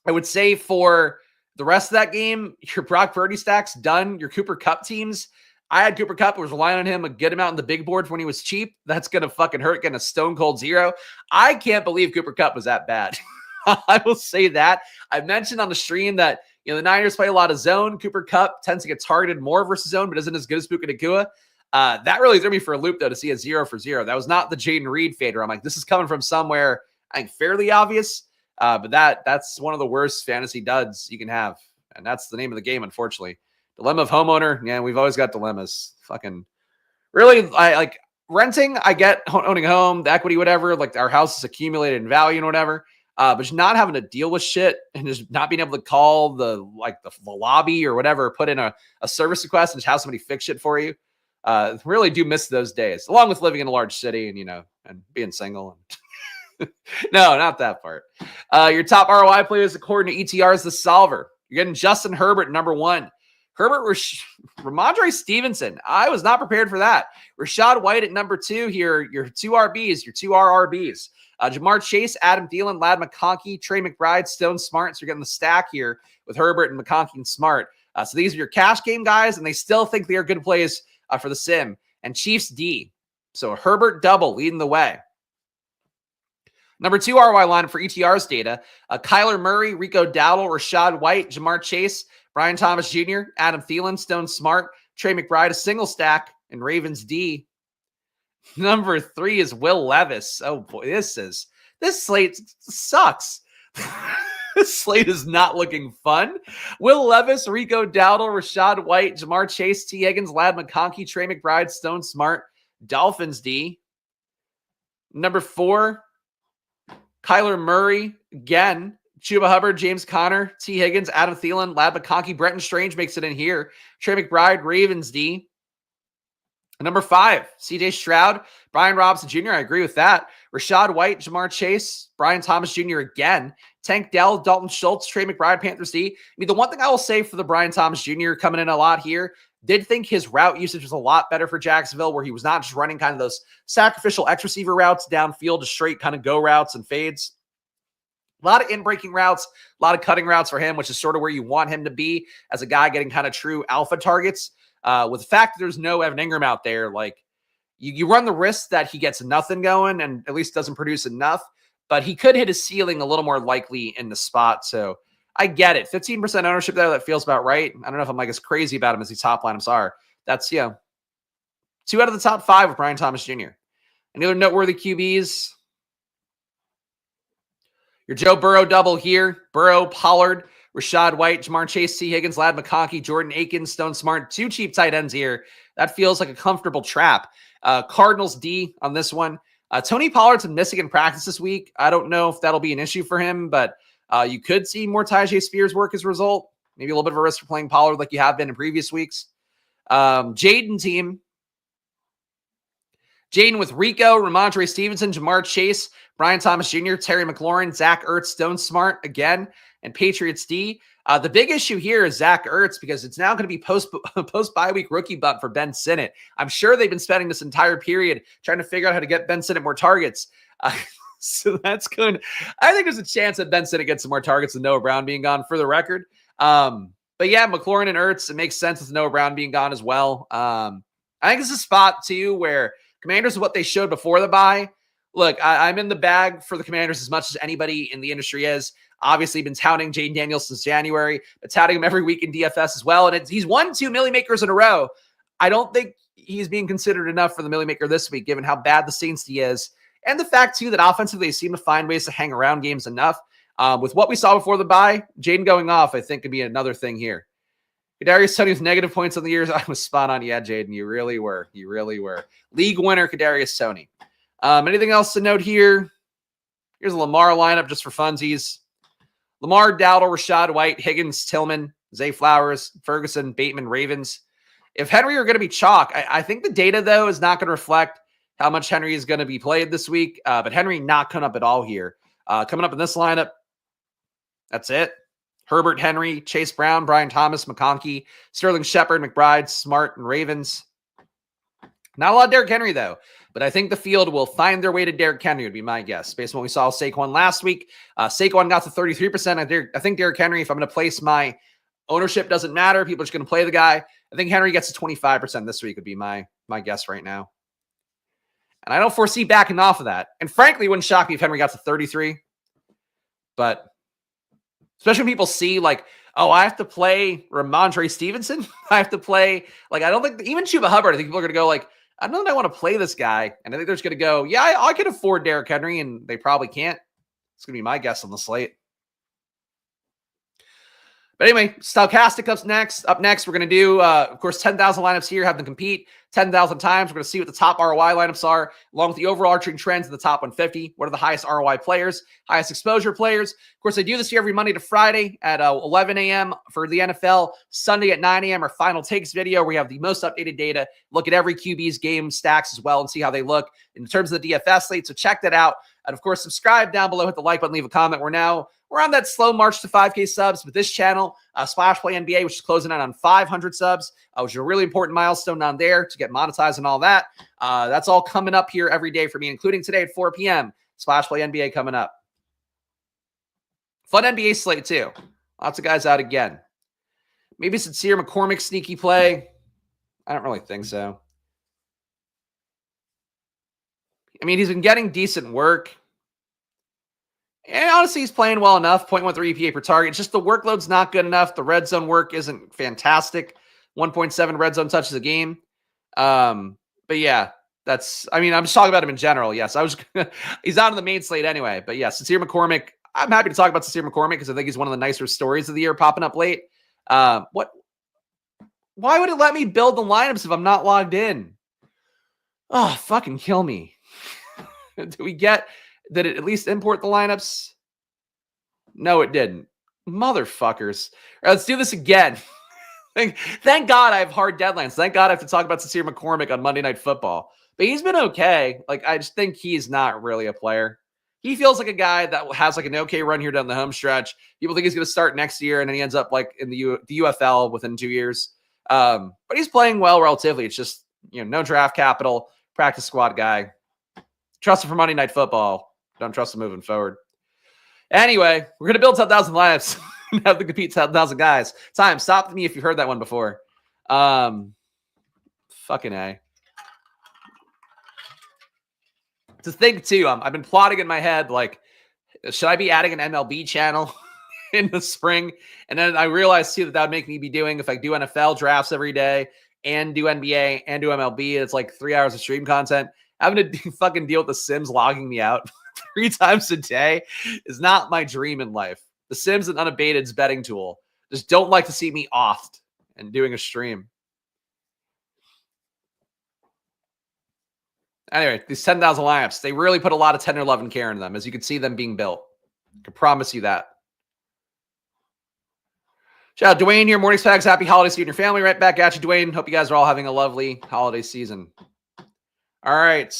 would say for the rest of that game, your Brock Purdy stack's done. Your Cooper Kupp teams, I had Cooper Kupp, was relying on him a good amount in the big board when he was cheap. That's going to fucking hurt, getting a stone cold 0. I can't believe Cooper Kupp was that bad. I will say that. I mentioned on the stream that the Niners play a lot of zone. Cooper Kupp tends to get targeted more versus zone, but isn't as good as Puka Nacua. That really threw me for a loop, though, to see a 0 for 0. That was not the Jaden Reed fader. I'm like, this is coming from somewhere, I think, fairly obvious. But that's one of the worst fantasy duds you can have. And that's the name of the game, unfortunately. Dilemma of homeowner. Yeah, we've always got dilemmas. Fucking really, I like renting. I get owning a home, the equity, whatever. Like our house is accumulated in value and whatever. But just not having to deal with shit and just not being able to call the lobby or whatever, put in a service request and just have somebody fix shit for you. Really do miss those days, along with living in a large city and and being single. No, not that part. Your top ROI players according to ETR is the solver. You're getting Justin Herbert, number 1. Herbert, Ramondre Stevenson. I was not prepared for that. Rachaad White at number 2 here. Your 2 RBs, your 2 RRBs. Jamar Chase, Adam Thielen, Ladd McConkey, Trey McBride, Stone Smart. So you're getting the stack here with Herbert and McConkey and Smart. So these are your cash game guys, and they still think they are good plays for the sim. And Chiefs D. So Herbert double leading the way. Number 2 ROI line for ETR's data, Kyler Murray, Rico Dowdle, Rachaad White, Jamar Chase, Brian Thomas Jr., Adam Thielen, Stone Smart, Trey McBride, a single stack, and Ravens D. Number 3 is Will Levis. Oh boy, this slate sucks. This slate is not looking fun. Will Levis, Rico Dowdle, Rachaad White, Jamar Chase, T. Higgins, Ladd McConkey, Trey McBride, Stone Smart, Dolphins D. Number 4, Kyler Murray, again, Chuba Hubbard, James Conner, T. Higgins, Adam Thielen, Ladd McConkey, Brenton Strange makes it in here. Trey McBride, Ravens D. Number 5, CJ Stroud, Brian Robinson Jr. I agree with that. Rachaad White, Jamar Chase, Brian Thomas Jr. again. Tank Dell, Dalton Schultz, Trey McBride, Panthers D. I mean, the one thing I will say for the Brian Thomas Jr. coming in a lot here, did think his route usage was a lot better for Jacksonville, where he was not just running kind of those sacrificial X receiver routes downfield to straight kind of go routes and fades. A lot of in-breaking routes, a lot of cutting routes for him, which is sort of where you want him to be as a guy getting kind of true alpha targets. With the fact that there's no Evan Ingram out there, like you run the risk that he gets nothing going and at least doesn't produce enough, but he could hit his ceiling a little more likely in the spot. So I get it. 15% ownership there. That feels about right. I don't know if I'm like as crazy about him as these top lineups are. That's, 2 out of the top 5 with Brian Thomas Jr. Any other noteworthy QBs? Your Joe Burrow double here. Burrow, Pollard, Rachaad White, Jamar Chase, T. Higgins, Ladd McConkey, Jordan Akins, Stone Smart. 2 cheap tight ends here. That feels like a comfortable trap. Cardinals D on this one. Tony Pollard's been missing in practice this week. I don't know if that'll be an issue for him, but you could see more Tyjae Spears work as a result. Maybe a little bit of a risk for playing Pollard like you have been in previous weeks. Jaden team. Jaden with Rico, Ramondre Stevenson, Jamar Chase, Brian Thomas Jr., Terry McLaurin, Zach Ertz, Stone Smart again, and Patriots D. The big issue here is Zach Ertz because it's now going to be post-bye-week rookie bump for Ben Sinnott. I'm sure they've been spending this entire period trying to figure out how to get Ben Sinnott more targets. So that's good. I think there's a chance that Ben Sinnott gets some more targets with Noah Brown being gone, for the record. But yeah, McLaurin and Ertz, it makes sense with Noah Brown being gone as well. I think it's a spot, too, where Commanders is what they showed before the bye. Look, I'm in the bag for the Commanders as much as anybody in the industry is. Obviously, been touting Jaden Daniels since January, but touting him every week in DFS as well. And he's won 2 Millie Makers in a row. I don't think he's being considered enough for the Millie Maker this week, given how bad the Saints D is. And the fact, too, that offensively they seem to find ways to hang around games enough. With what we saw before the bye, Jaden going off, I think, could be another thing here. Kadarius Toney with negative points on the years. I was spot on. Yeah, Jaden, you really were. You really were. League winner, Kadarius Toney. Anything else to note here? Here's a Lamar lineup just for funsies. Lamar, Dowdle, Rachaad White, Higgins, Tillman, Zay Flowers, Ferguson, Bateman, Ravens. If Henry are going to be chalk, I think the data, though, is not going to reflect how much Henry is going to be played this week. But Henry not coming up at all here. Coming up in this lineup, that's it. Herbert, Henry, Chase Brown, Brian Thomas, McConkey, Sterling Shepard, McBride, Smart, and Ravens. Not a lot of Derrick Henry, though. But I think the field will find their way to Derrick Henry, would be my guess. Based on what we saw with Saquon last week. Saquon got to 33%. I think Derrick Henry, if I'm going to place my ownership, doesn't matter. People are just going to play the guy. I think Henry gets to 25% this week would be my guess right now. And I don't foresee backing off of that. And frankly, it wouldn't shock me if Henry got to 33. But especially when people see like, oh, I have to play Ramondre Stevenson. I have to play, like, I don't think, even Chuba Hubbard, I think people are going to go like, I don't know that I want to play this guy. And I think they're just going to go, yeah, I can afford Derrick Henry, and they probably can't. It's going to be my guess on the slate. But anyway, Stochastic up next. We're going to do, of course, 10,000 lineups here, have them compete 10,000 times. We're going to see what the top ROI lineups are, along with the overarching trends in the top 150. What are the highest ROI players, highest exposure players? Of course, I do this here every Monday to Friday at 11 a.m. for the NFL. Sunday at 9 a.m. our final takes video, where we have the most updated data, look at every QB's game stacks as well, and see how they look in terms of the DFS slate. So check that out. And of course, subscribe down below, hit the like button, leave a comment. We're on that slow march to 5K subs with this channel, Splash Play NBA, which is closing in on 500 subs, which is a really important milestone on there to get monetized and all that. That's all coming up here every day for me, including today at 4 p.m. Splash Play NBA coming up. Fun NBA slate too. Lots of guys out again. Maybe Sincere McCormick sneaky play. I don't really think so. I mean, he's been getting decent work. And honestly, he's playing well enough. 0.13 EPA per target. It's just the workload's not good enough. The red zone work isn't fantastic. 1.7 red zone touches a game. But yeah, I'm just talking about him in general. Yes, he's out on the main slate anyway. But yeah, Sincere McCormick. I'm happy to talk about Sincere McCormick because I think he's one of the nicer stories of the year popping up late. Why would it let me build the lineups if I'm not logged in? Oh, fucking kill me. Did it at least import the lineups? No, it didn't. Motherfuckers. All right, let's do this again. Thank God I have hard deadlines. Thank God I have to talk about Sincere McCormick on Monday Night Football. But he's been okay. I just think he's not really a player. He feels like a guy that has an okay run here down the home stretch. People think he's going to start next year, and then he ends up in the UFL within 2 years. But he's playing well relatively. It's just, no draft capital, practice squad guy. Trust him for Monday Night Football. Don't trust him moving forward. Anyway, we're going to build 10,000 lineups and have to compete 10,000 guys. Time, stop me if you've heard that one before. Fucking A. To think, too, I've been plotting in my head, should I be adding an MLB channel in the spring? And then I realized, too, that would make me be doing, if I do NFL drafts every day and do NBA and do MLB, it's 3 hours of stream content. Having to fucking deal with the Sims logging me out 3 times a day is not my dream in life. The Sims and Unabated's betting tool just don't like to see me off and doing a stream. Anyway, these 10,000 lineups, they really put a lot of 10 or 11 care in them, as you can see them being built. I can promise you that. Shout out Dwayne here. Morning Spags. Happy holidays to you and your family. Right back at you, Dwayne. Hope you guys are all having a lovely holiday season. All right.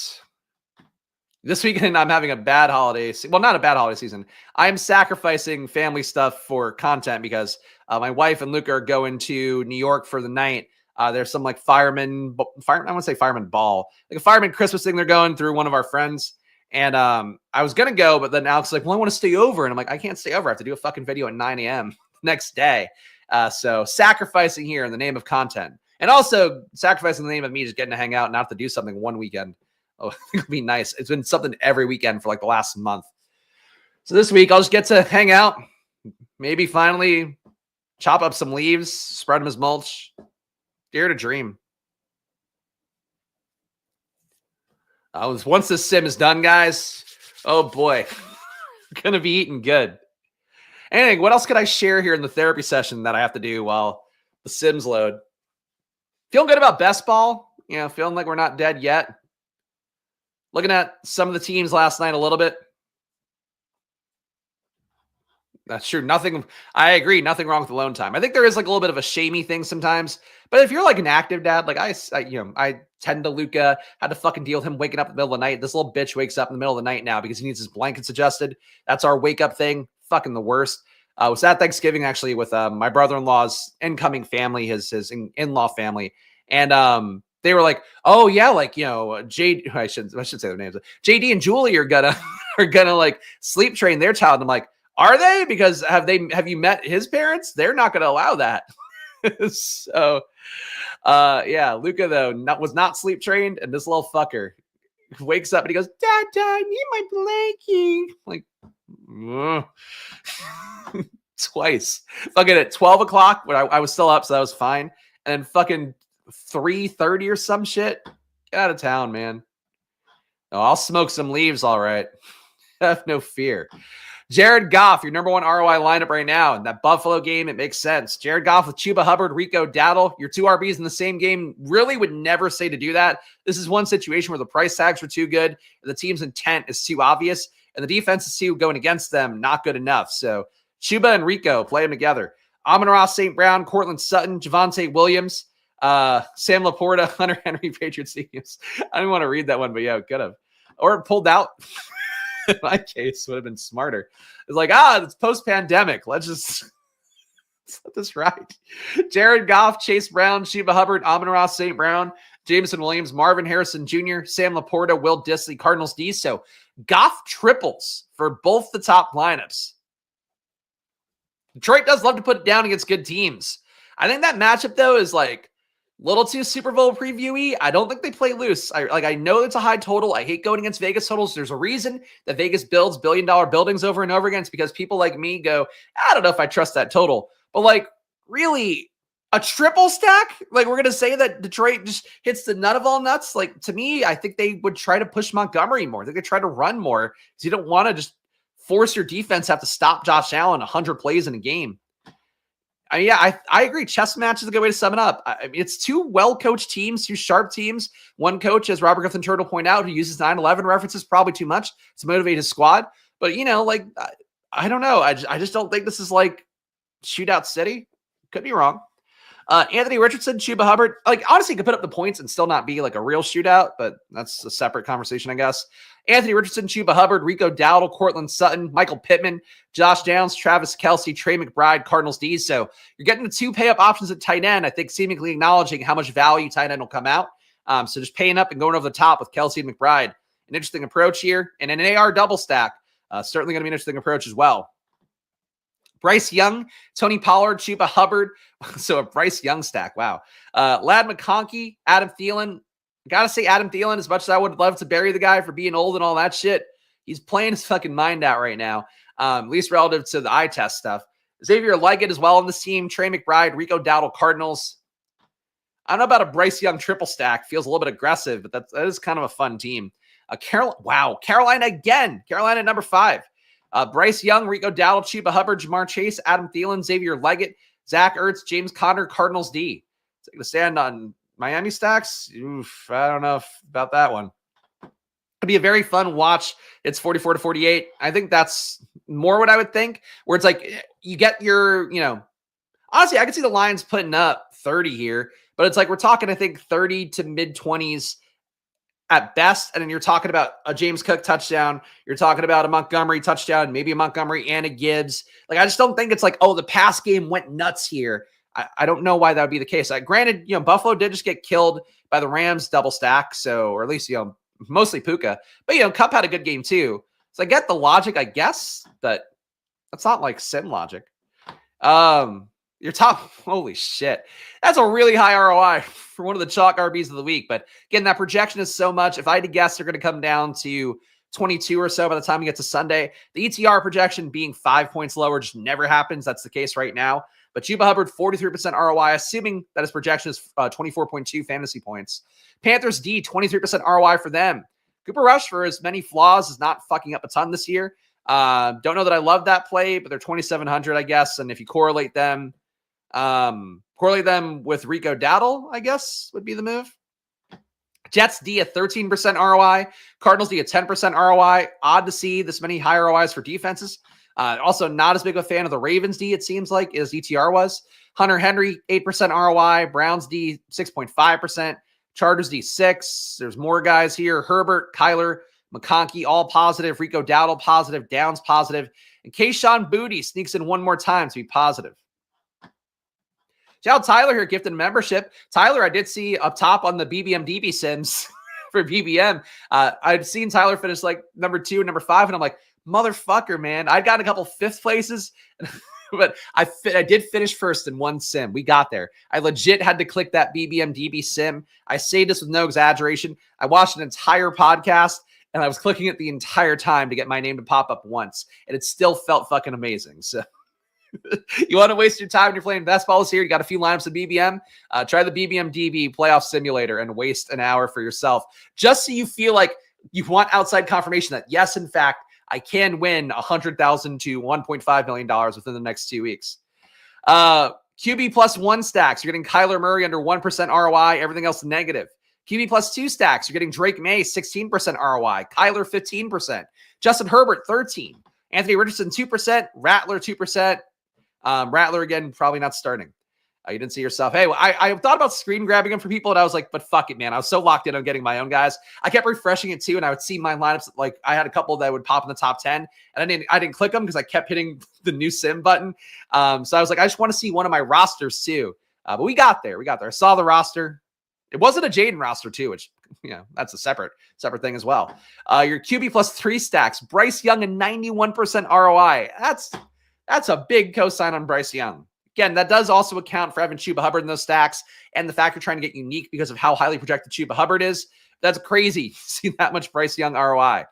This weekend, I'm having a bad holiday. Well, not a bad holiday season. I'm sacrificing family stuff for content because my wife and Luca are going to New York for the night. There's some fireman, I want to say fireman ball, a fireman Christmas thing they're going through one of our friends. And I was going to go, but then Alex is like, well, I want to stay over. And I'm like, I can't stay over. I have to do a fucking video at 9 a.m. next day. So sacrificing here in the name of content. And also sacrificing in the name of me just getting to hang out and not have to do something one weekend. Oh, I think it'll be nice. It's been something every weekend for the last month. So this week, I'll just get to hang out. Maybe finally chop up some leaves, spread them as mulch. Dare to dream. Once this sim is done, guys, oh boy, we're going to be eating good. Anyway, what else could I share here in the therapy session that I have to do while the sims load? Feeling good about best ball. Feeling like we're not dead yet. Looking at some of the teams last night a little bit. That's true. I agree. Nothing wrong with alone time. I think there is a little bit of a shamey thing sometimes. But if you're an active dad, I tend to Luca, had to fucking deal with him waking up in the middle of the night. This little bitch wakes up in the middle of the night now because he needs his blankets adjusted. That's our wake up thing. Fucking the worst. Was at Thanksgiving actually with my brother-in-law's incoming family, his in-law family. And they were like, oh yeah, JD, I should say their names. JD and Julie are gonna sleep train their child. And I'm like, are they? Because have you met his parents? They're not gonna allow that. So yeah, Luca though was not sleep trained, and this little fucker wakes up and he goes, Dad, I need my blankie. Twice. Fucking at 12 o'clock when I was still up, so that was fine. And then fucking 3:30 or some shit. Get out of town, man. Oh, I'll smoke some leaves, all right. Have no fear. Jared Goff, your number one ROI lineup right now. In that Buffalo game, it makes sense. Jared Goff with Chuba Hubbard, Rico Dowdle, your two RBs in the same game. Really would never say to do that. This is one situation where the price tags were too good, and the team's intent is too obvious, and the defense is too going against them, not good enough. So Chuba and Rico, play them together. Amon-Ra St. Brown, Cortland Sutton, Javonte Williams, Sam Laporta, Hunter Henry, Patriots teams. I didn't want to read that one, but yeah, could have. Or it pulled out. In my case, would have been smarter. It's like, it's post-pandemic. Let's let this ride. Jared Goff, Chase Brown, Chuba Hubbard, Amon-Ra St. Brown, Jameson Williams, Marvin Harrison Jr., Sam Laporta, Will Dissly, Cardinals D. So Goff triples for both the top lineups. Detroit does love to put it down against good teams. I think that matchup, though, is like little too Super Bowl preview-y. I don't think they play loose. I know it's a high total. I hate going against Vegas totals. There's a reason that Vegas builds billion-dollar buildings over and over again. It's because people like me go, I don't know if I trust that total. But like, really, a triple stack? Like, we're going to say that Detroit just hits the nut of all nuts? Like, to me, I think they would try to push Montgomery more. I think they try to run more because you don't want to just force your defense to have to stop Josh Allen 100 plays in a game. I mean, yeah, I agree. Chess match is a good way to sum it up. I mean, it's two well-coached teams, two sharp teams. One coach, as Robert Griffin Turtle pointed out, who uses 9/11 references probably too much to motivate his squad. But, like, I don't know. I just don't think this is like shootout city. Could be wrong. Anthony Richardson, Chuba Hubbard. Like, honestly, could put up the points and still not be like a real shootout, but that's a separate conversation, I guess. Anthony Richardson, Chuba Hubbard, Rico Dowdle, Cortland Sutton, Michael Pittman, Josh Downs, Travis Kelce, Trey McBride, Cardinals D. So you're getting the two pay-up options at tight end, I think seemingly acknowledging how much value tight end will come out. So just paying up and going over the top with Kelce and McBride. An interesting approach here. And an AR double stack. Certainly going to be an interesting approach as well. Bryce Young, Tony Pollard, Chuba Hubbard. So a Bryce Young stack. Wow. Ladd McConkey, Adam Thielen. Got to say Adam Thielen, as much as I would love to bury the guy for being old and all that shit, he's playing his fucking mind out right now, at least relative to the eye test stuff. Xavier Leggett as well on the team. Trey McBride, Rico Dowdle, Cardinals. I don't know about a Bryce Young triple stack. Feels a little bit aggressive, but that is kind of a fun team. Carolina again. Carolina at number 5. Bryce Young, Rico Dowdle, Chuba Hubbard, Jamar Chase, Adam Thielen, Xavier Leggett, Zach Ertz, James Conner, Cardinals D. It's going to stand on Miami stacks. Oof, I don't know about that one. It'd be a very fun watch. It's 44-48. I think that's more what I would think, where it's like you get your, honestly, I could see the Lions putting up 30 here, but it's like we're talking, I think, 30 to mid-20s at best. And then you're talking about a James Cook touchdown. You're talking about a Montgomery touchdown, maybe a Montgomery and a Gibbs. Like, I just don't think it's like, oh, the pass game went nuts here. I don't know why that would be the case. Granted, Buffalo did just get killed by the Rams double stack. So, or at least, mostly Puka. But, Kupp had a good game too. So I get the logic, I guess, but that's not like sim logic. Your top, holy shit. That's a really high ROI for one of the chalk RBs of the week. But again, that projection is so much. If I had to guess, they're going to come down to 22 or so by the time we get to Sunday. The ETR projection being 5 points lower just never happens. That's the case right now. But Chuba Hubbard, 43% ROI, assuming that his projection is 24.2 fantasy points. Panthers D, 23% ROI for them. Cooper Rush, for as many flaws, is not fucking up a ton this year. Don't know that I love that play, but they're 2,700, I guess. And if you correlate them with Rico Dowdle, I guess, would be the move. Jets D at 13% ROI. Cardinals D at 10% ROI. Odd to see this many high ROIs for defenses. Also, not as big of a fan of the Ravens D, it seems like, as ETR was. Hunter Henry, 8% ROI. Browns D, 6.5%. Chargers D, 6. There's more guys here. Herbert, Kyler, McConkey, all positive. Rico Dowdle, positive. Downs, positive. And Kayshon Boutte sneaks in one more time to be positive. Shout out Tyler here, gifted membership. Tyler, I did see up top on the BBM DB sims for BBM. I'd seen Tyler finish like number 2 and number 5, and I'm like, motherfucker, man. I'd gotten a couple 5th places, but I did finish first in one sim. We got there. I legit had to click that BBM DB sim. I say this with no exaggeration. I watched an entire podcast, and I was clicking it the entire time to get my name to pop up once, and it still felt fucking amazing. So you want to waste your time when you're playing best balls here? You got a few lineups of BBM. Try the BBM DB playoff simulator and waste an hour for yourself, just so you feel like you want outside confirmation that, yes, in fact, I can win $100,000 to $1.5 million within the next 2 weeks. QB plus 1 stacks, you're getting Kyler Murray under 1% ROI, everything else negative. QB plus 2 stacks, you're getting Drake May 16% ROI, Kyler 15%, Justin Herbert 13%, Anthony Richardson 2%, Rattler 2%. Rattler again, probably not starting. You didn't see yourself. Hey, I thought about screen grabbing him for people, and I was like, but fuck it, man. I was so locked in on getting my own guys. I kept refreshing it too, and I would see my lineups. Like I had a couple that would pop in the top 10, and I didn't click them because I kept hitting the new sim button. So I was like, I just want to see one of my rosters too. But we got there. I saw the roster. It wasn't a Jaden roster too, which that's a separate thing as well. Your QB plus 3 stacks, Bryce Young and 91% ROI. That's a big cosign on Bryce Young. Again, that does also account for having Chuba Hubbard in those stacks and the fact you're trying to get unique because of how highly projected Chuba Hubbard is. That's crazy to see that much Bryce Young ROI.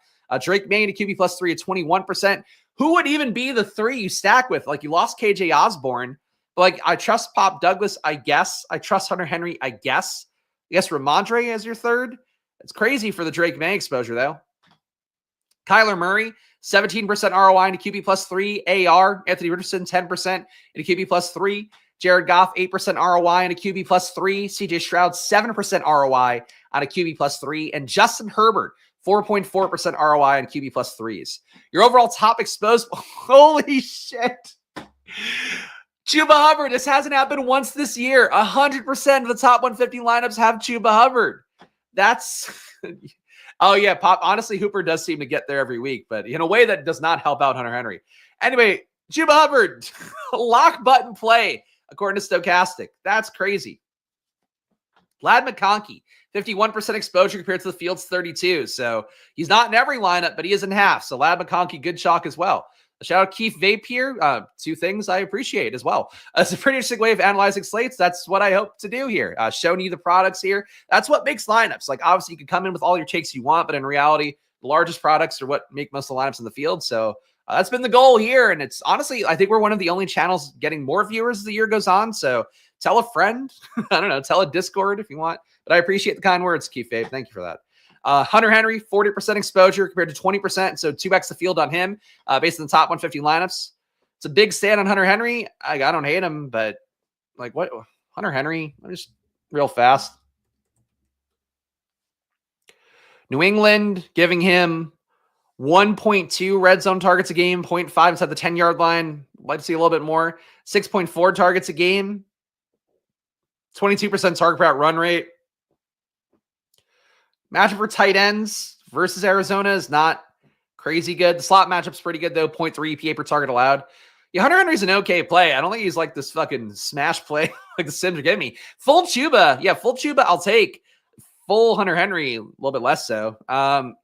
Drake May to QB plus 3 at 21%. Who would even be the 3 you stack with? Like you lost KJ Osborne, but like I trust Pop Douglas, I guess. I trust Hunter Henry, I guess. Ramondre as your 3rd. It's crazy for the Drake May exposure though. Kyler Murray, 17% ROI into QB plus 3. AR, Anthony Richardson, 10% into QB plus 3. Jared Goff, 8% ROI into QB plus 3. CJ Stroud, 7% ROI on a QB plus 3. And Justin Herbert, 4.4% ROI on QB plus 3s. Your overall top exposed, holy shit. Chuba Hubbard, this hasn't happened once this year. 100% of the top 150 lineups have Chuba Hubbard. That's... Oh, yeah, Pop. Honestly, Hooper does seem to get there every week, but in a way that does not help out Hunter Henry. Anyway, Chuba Hubbard, lock button play, according to Stochastic. That's crazy. Ladd McConkey, 51% exposure compared to the field's 32. So he's not in every lineup, but he is in half. So Ladd McConkey, good chalk as well. Shout out Keith Vape here. 2 things I appreciate as well. It's a pretty interesting way of analyzing slates. That's what I hope to do here. Showing you the products here. That's what makes lineups. Like obviously you can come in with all your takes you want, but in reality, the largest products are what make most of the lineups in the field. So that's been the goal here. And it's honestly, I think we're one of the only channels getting more viewers as the year goes on. So tell a friend, I don't know, tell a Discord if you want, but I appreciate the kind words, Keith Vape. Thank you for that. Hunter Henry, 40% exposure compared to 20%. So 2x the field on him based on the top 150 lineups. It's a big stand on Hunter Henry. I don't hate him, but like what? Hunter Henry, just real fast. New England giving him 1.2 red zone targets a game, 0.5 inside the 10-yard line. Like to see a little bit more. 6.4 targets a game. 22% target per out run rate. Matchup for tight ends versus Arizona is not crazy good. The slot matchup's pretty good, though. 0.3 EPA per target allowed. Yeah, Hunter Henry's an okay play. I don't think he's like this fucking smash play like the Sims are giving me. Full Chuba. Yeah, full Chuba I'll take. Full Hunter Henry, a little bit less so.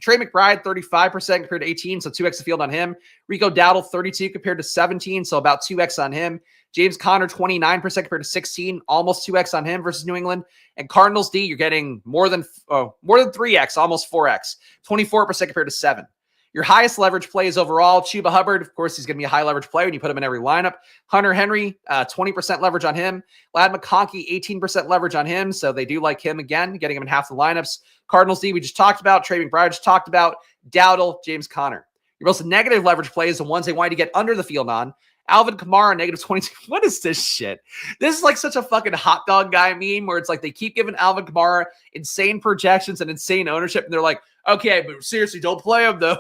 Trey McBride, 35% compared to 18, so 2x the field on him. Rico Dowdle, 32 compared to 17, so about 2x on him. James Conner, 29% compared to 16, almost 2x on him versus New England. And Cardinals D, you're getting more than 3x, almost 4x, 24% compared to 7. Your highest leverage plays overall, Chuba Hubbard. Of course, he's going to be a high leverage play when you put him in every lineup. Hunter Henry, 20% leverage on him. Ladd McConkey, 18% leverage on him. So they do like him again, getting him in half the lineups. Cardinals D, we just talked about. Trey McBride just talked about. Dowdle, James Conner. Your most negative leverage plays, the ones they want you to get under the field on. Alvin Kamara, negative 22. What is this shit? This is like such a fucking hot dog guy meme where it's like they keep giving Alvin Kamara insane projections and insane ownership. And they're like, okay, but seriously, don't play him though.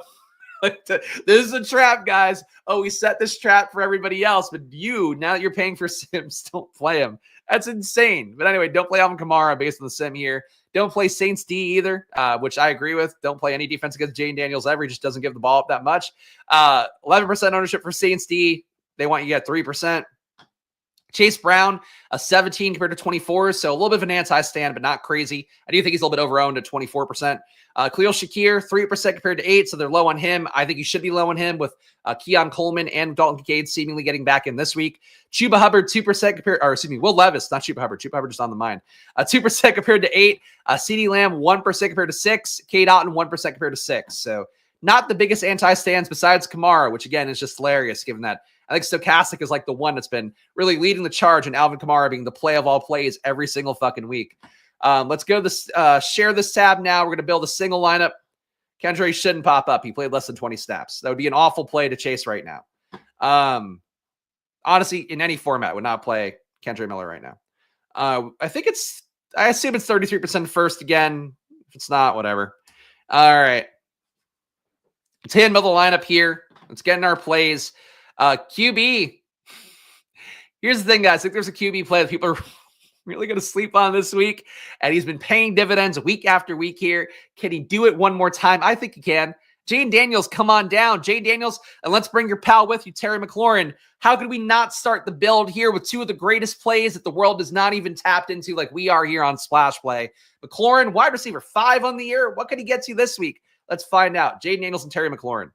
This is a trap, guys. Oh, we set this trap for everybody else, but you, now that you're paying for Sims, don't play him. That's insane. But anyway, don't play Alvin Kamara based on the sim here. Don't play Saints D either, which I agree with. Don't play any defense against Jane Daniels ever. He just doesn't give the ball up that much. 11% ownership for Saints D. They want you to get 3%. Chase Brown, a 17 compared to 24, so a little bit of an anti-stand, but not crazy. I do think he's a little bit over-owned at 24%. Khalil Shakir, 3% compared to 8, so they're low on him. I think you should be low on him with Keon Coleman and Dalton Kincaid seemingly getting back in this week. Chuba Hubbard, 2% compared, or excuse me, Will Levis, not Chuba Hubbard. Chuba Hubbard just on the mind. 2% compared to 8. CeeDee Lamb, 1% compared to 6. Cade Otton, 1% compared to 6. So not the biggest anti-stands besides Kamara, which again is just hilarious given that I think Stochastic is like the one that's been really leading the charge, and Alvin Kamara being the play of all plays every single fucking week. Let's go this share this tab now. We're going to build a single lineup. Kendra shouldn't pop up. He played less than 20 snaps. That would be an awful play to chase right now. Honestly, in any format, would not play Kendra Miller right now. I assume it's 33% first again. If it's not, whatever. All right. Let's handbuild the lineup here. Let's get in our plays. QB. Here's the thing, guys. I think there's a QB play that people are really going to sleep on this week, and he's been paying dividends week after week here. Can he do it one more time? I think he can. Jane Daniels, come on down. Jane Daniels, and let's bring your pal with you, Terry McLaurin. How could we not start the build here with two of the greatest plays that the world is not even tapped into like we are here on Splash Play? McLaurin, wide receiver 5 on the year. What could he get to this week? Let's find out. Jane Daniels and Terry McLaurin.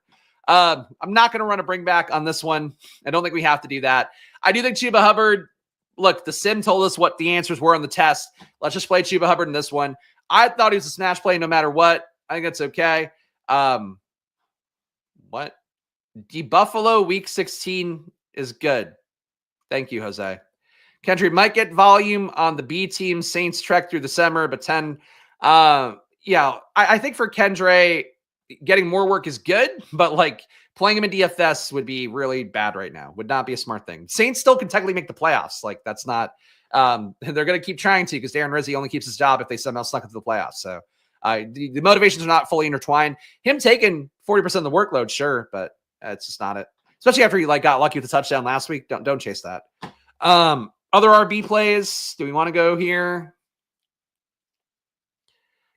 I'm not going to run a bring back on this one. I don't think we have to do that. I do think Chuba Hubbard, look, the sim told us what the answers were on the test. Let's just play Chuba Hubbard in this one. I thought he was a smash play no matter what. I think that's okay. What? Buffalo week 16 is good. Thank you, Jose. Kendry might get volume on the B team. Saints trek through the summer, but 10. Yeah, I think for Kendra, getting more work is good, but like playing him in DFS would be really bad right now. Would not be a smart thing. Saints still can technically make the playoffs. Like that's not, they're going to keep trying to because Darren Rizzi only keeps his job if they somehow snuck into the playoffs. So the motivations are not fully intertwined. Him taking 40% of the workload, sure, but it's just not it. Especially after he got lucky with the touchdown last week. Don't chase that. Other RB plays. Do we want to go here?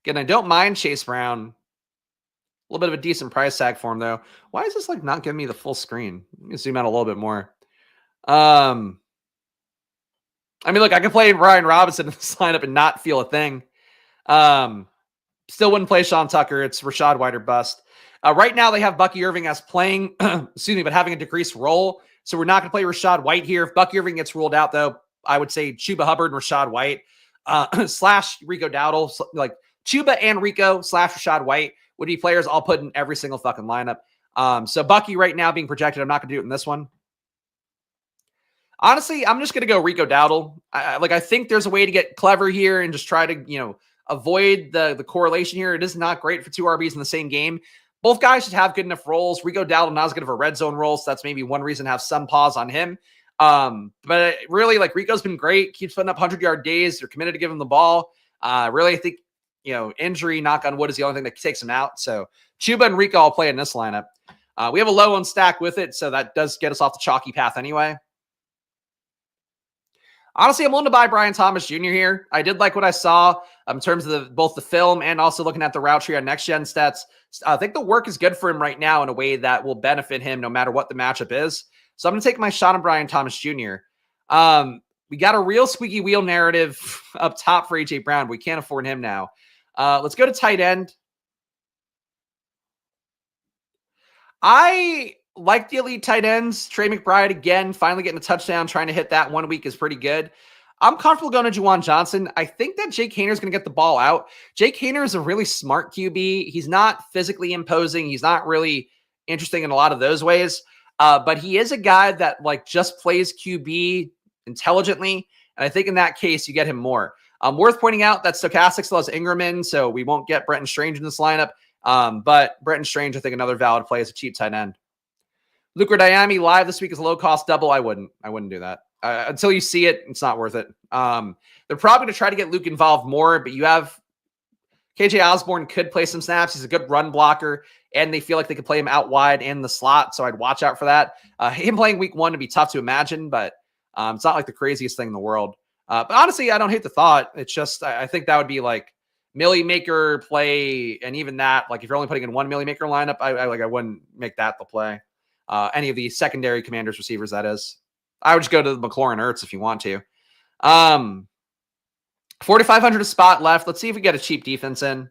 Again, I don't mind Chase Brown. A little bit of a decent price tag for him, though. Why is this not giving me the full screen? Let me zoom out a little bit more. I mean, look, I can play Ryan Robinson in this lineup and not feel a thing. Still wouldn't play Sean Tucker. It's Rashad White or bust. Right now, they have Bucky Irving as playing, excuse me, but having a decreased role. So we're not going to play Rashad White here. If Bucky Irving gets ruled out, though, I would say Chuba Hubbard and Rashad White slash Rico Dowdle. Like Chuba and Rico slash Rashad White would be players I'll put in every single fucking lineup. So Bucky right now being projected, I'm not going to do it in this one. Honestly, I'm just going to go Rico Dowdle. I think there's a way to get clever here and just try to, avoid the correlation here. It is not great for two RBs in the same game. Both guys should have good enough roles. Rico Dowdle not as good of a red zone role, so that's maybe one reason to have some pause on him. But really, Rico's been great. Keeps putting up 100-yard days. They're committed to give him the ball. Really, I think, injury, knock on wood, is the only thing that takes him out. So Chuba and Rico all play in this lineup. We have a low on stack with it, so that does get us off the chalky path anyway. Honestly, I'm willing to buy Brian Thomas Jr. here. I did like what I saw in terms of both the film and also looking at the route tree on next gen stats. I think the work is good for him right now in a way that will benefit him no matter what the matchup is. So I'm going to take my shot on Brian Thomas Jr. We got a real squeaky wheel narrative up top for A.J. Brown. We can't afford him now. Let's go to tight end. I like the elite tight ends. Trey McBride, again, finally getting a touchdown, trying to hit that 1 week is pretty good. I'm comfortable going to Juwan Johnson. I think that Jake Haener is going to get the ball out. Jake Haener is a really smart QB. He's not physically imposing. He's not really interesting in a lot of those ways. But he is a guy that just plays QB intelligently. And I think in that case, you get him more. Worth pointing out that Stochastic still has Ingram in, so we won't get Brenton Strange in this lineup. But Brenton Strange, I think another valid play as a cheap tight end. Luca Diami live this week is a low-cost double. I wouldn't do that. Until you see it, it's not worth it. They're probably going to try to get Luke involved more, but you have KJ Osborne could play some snaps. He's a good run blocker, and they feel like they could play him out wide in the slot, so I'd watch out for that. Him playing week 1 would be tough to imagine, but it's not like the craziest thing in the world. But honestly, I don't hate the thought. It's just I think that would be Millie Maker play, and even that, if you're only putting in one Millie Maker lineup, I wouldn't make that the play. Any of the secondary Commanders receivers, that is. I would just go to the McLaurin Ertz if you want to. 4,500 a spot left. Let's see if we get a cheap defense in.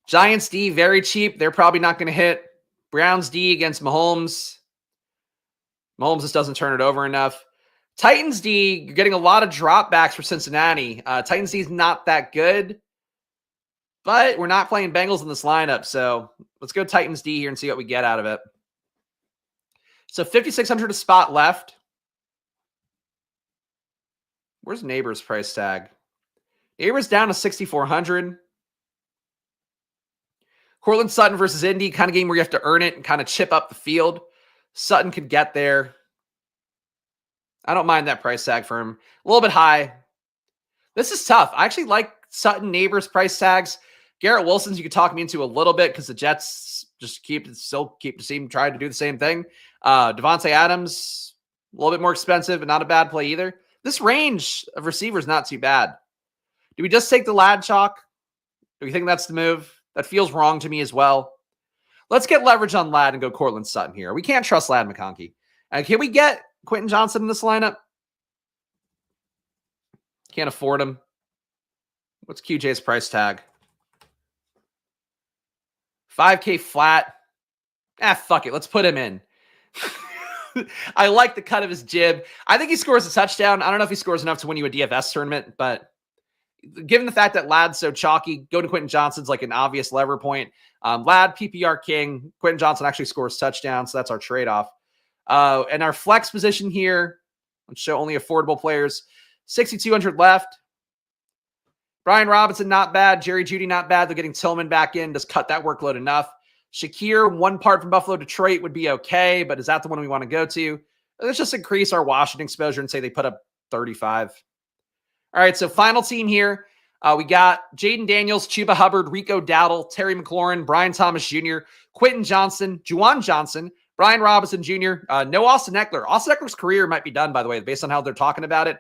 Giants D, very cheap. They're probably not going to hit. Browns D against Mahomes. Mahomes just doesn't turn it over enough. Titans D, you're getting a lot of dropbacks for Cincinnati. Titans D is not that good. But we're not playing Bengals in this lineup, so let's go Titans D here and see what we get out of it. So 5,600 a spot left. Where's Neighbors price tag? Neighbors down to 6,400. Cortland Sutton versus Indy, kind of game where you have to earn it and kind of chip up the field. Sutton could get there. I don't mind that price tag for him. A little bit high. This is tough. I actually like Sutton Neighbors price tags. Garrett Wilson's you could talk me into a little bit because the Jets just still keep the team trying to do the same thing. Devontae Adams, a little bit more expensive, but not a bad play either. This range of receivers not too bad. Do we just take the Ladd chalk? Do we think that's the move? That feels wrong to me as well. Let's get leverage on Ladd and go Cortland Sutton here. We can't trust Ladd McConkey. Can we get Quentin Johnson in this lineup? Can't afford him. What's QJ's price tag? 5K flat. Fuck it. Let's put him in. I like the cut of his jib. I think he scores a touchdown. I don't know if he scores enough to win you a DFS tournament, but given the fact that Ladd's so chalky, go to Quentin Johnson's like an obvious lever point. Ladd, PPR king. Quentin Johnson actually scores touchdowns, so that's our trade-off. And our flex position here, let's show only affordable players. 6,200 left. Brian Robinson, not bad. Jerry Jeudy, not bad. They're getting Tillman back in. Just cut that workload enough. Shakir, one part from Buffalo, Detroit would be okay, but is that the one we want to go to? Let's just increase our Washington exposure and say they put up 35. All right, so final team here. We got Jaden Daniels, Chuba Hubbard, Rico Dowdle, Terry McLaurin, Brian Thomas Jr., Quentin Johnson, Juwan Johnson, Brian Robinson Jr., no Austin Eckler. Austin Eckler's career might be done, by the way, based on how they're talking about it.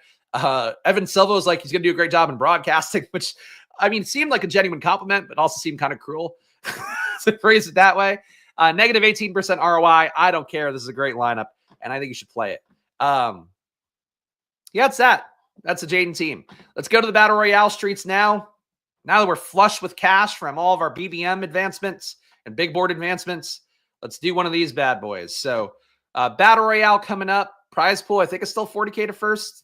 Evan Silva is like, he's going to do a great job in broadcasting, which, I mean, seemed like a genuine compliment, but also seemed kind of cruel. To phrase it that way. Negative 18% ROI. I don't care. This is a great lineup, and I think you should play it. Yeah, it's that. That's a Jaden team. Let's go to the Battle Royale streets now. Now that we're flush with cash from all of our BBM advancements and big board advancements, let's do one of these bad boys. So Battle Royale coming up. Prize pool, I think it's still 40K to first.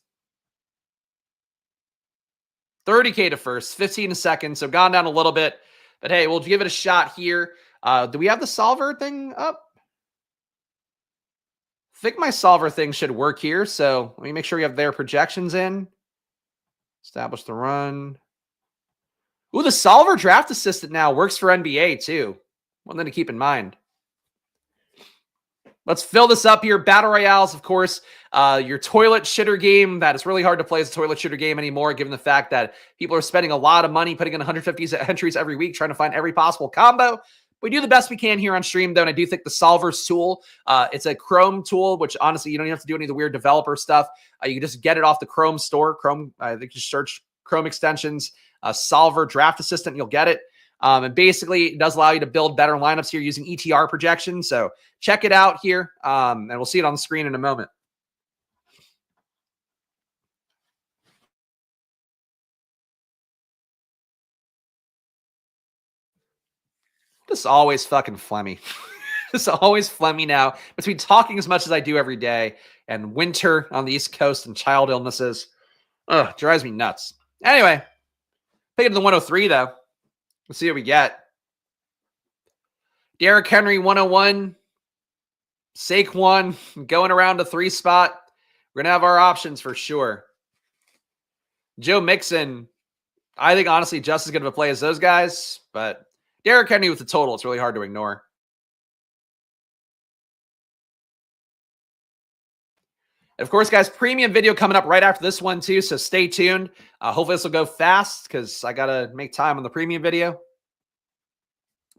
30K to first, 15 to second. So gone down a little bit. But hey, we'll give it a shot here. Do we have the solver thing up? I think my solver thing should work here. So let me make sure we have their projections in. Establish the run. Ooh, the solver draft assistant now works for NBA too. One thing to keep in mind. Let's fill this up here. Battle Royales, of course, your toilet shitter game that is really hard to play as a toilet shitter game anymore, given the fact that people are spending a lot of money putting in 150 entries every week, trying to find every possible combo. We do the best we can here on stream, though, and I do think the Solvers tool, it's a Chrome tool, which honestly, you don't even have to do any of the weird developer stuff. You can just get it off the Chrome store. Chrome, I think you search Chrome extensions, Solver Draft Assistant, you'll get it. And basically, it does allow you to build better lineups here using ETR projections. So check it out here, and we'll see it on the screen in a moment. Just always fucking phlegmy. Just always phlegmy now. Between talking as much as I do every day and winter on the East Coast and child illnesses. Ugh, drives me nuts. Anyway, picking the 103, though. Let's see what we get. Derrick Henry, 101. Saquon going around a 3 spot. We're going to have our options for sure. Joe Mixon, I think honestly just as good of a play as those guys, but Derrick Henry with the total, it's really hard to ignore. And of course, guys, premium video coming up right after this one too, so stay tuned. Hopefully this will go fast because I got to make time on the premium video.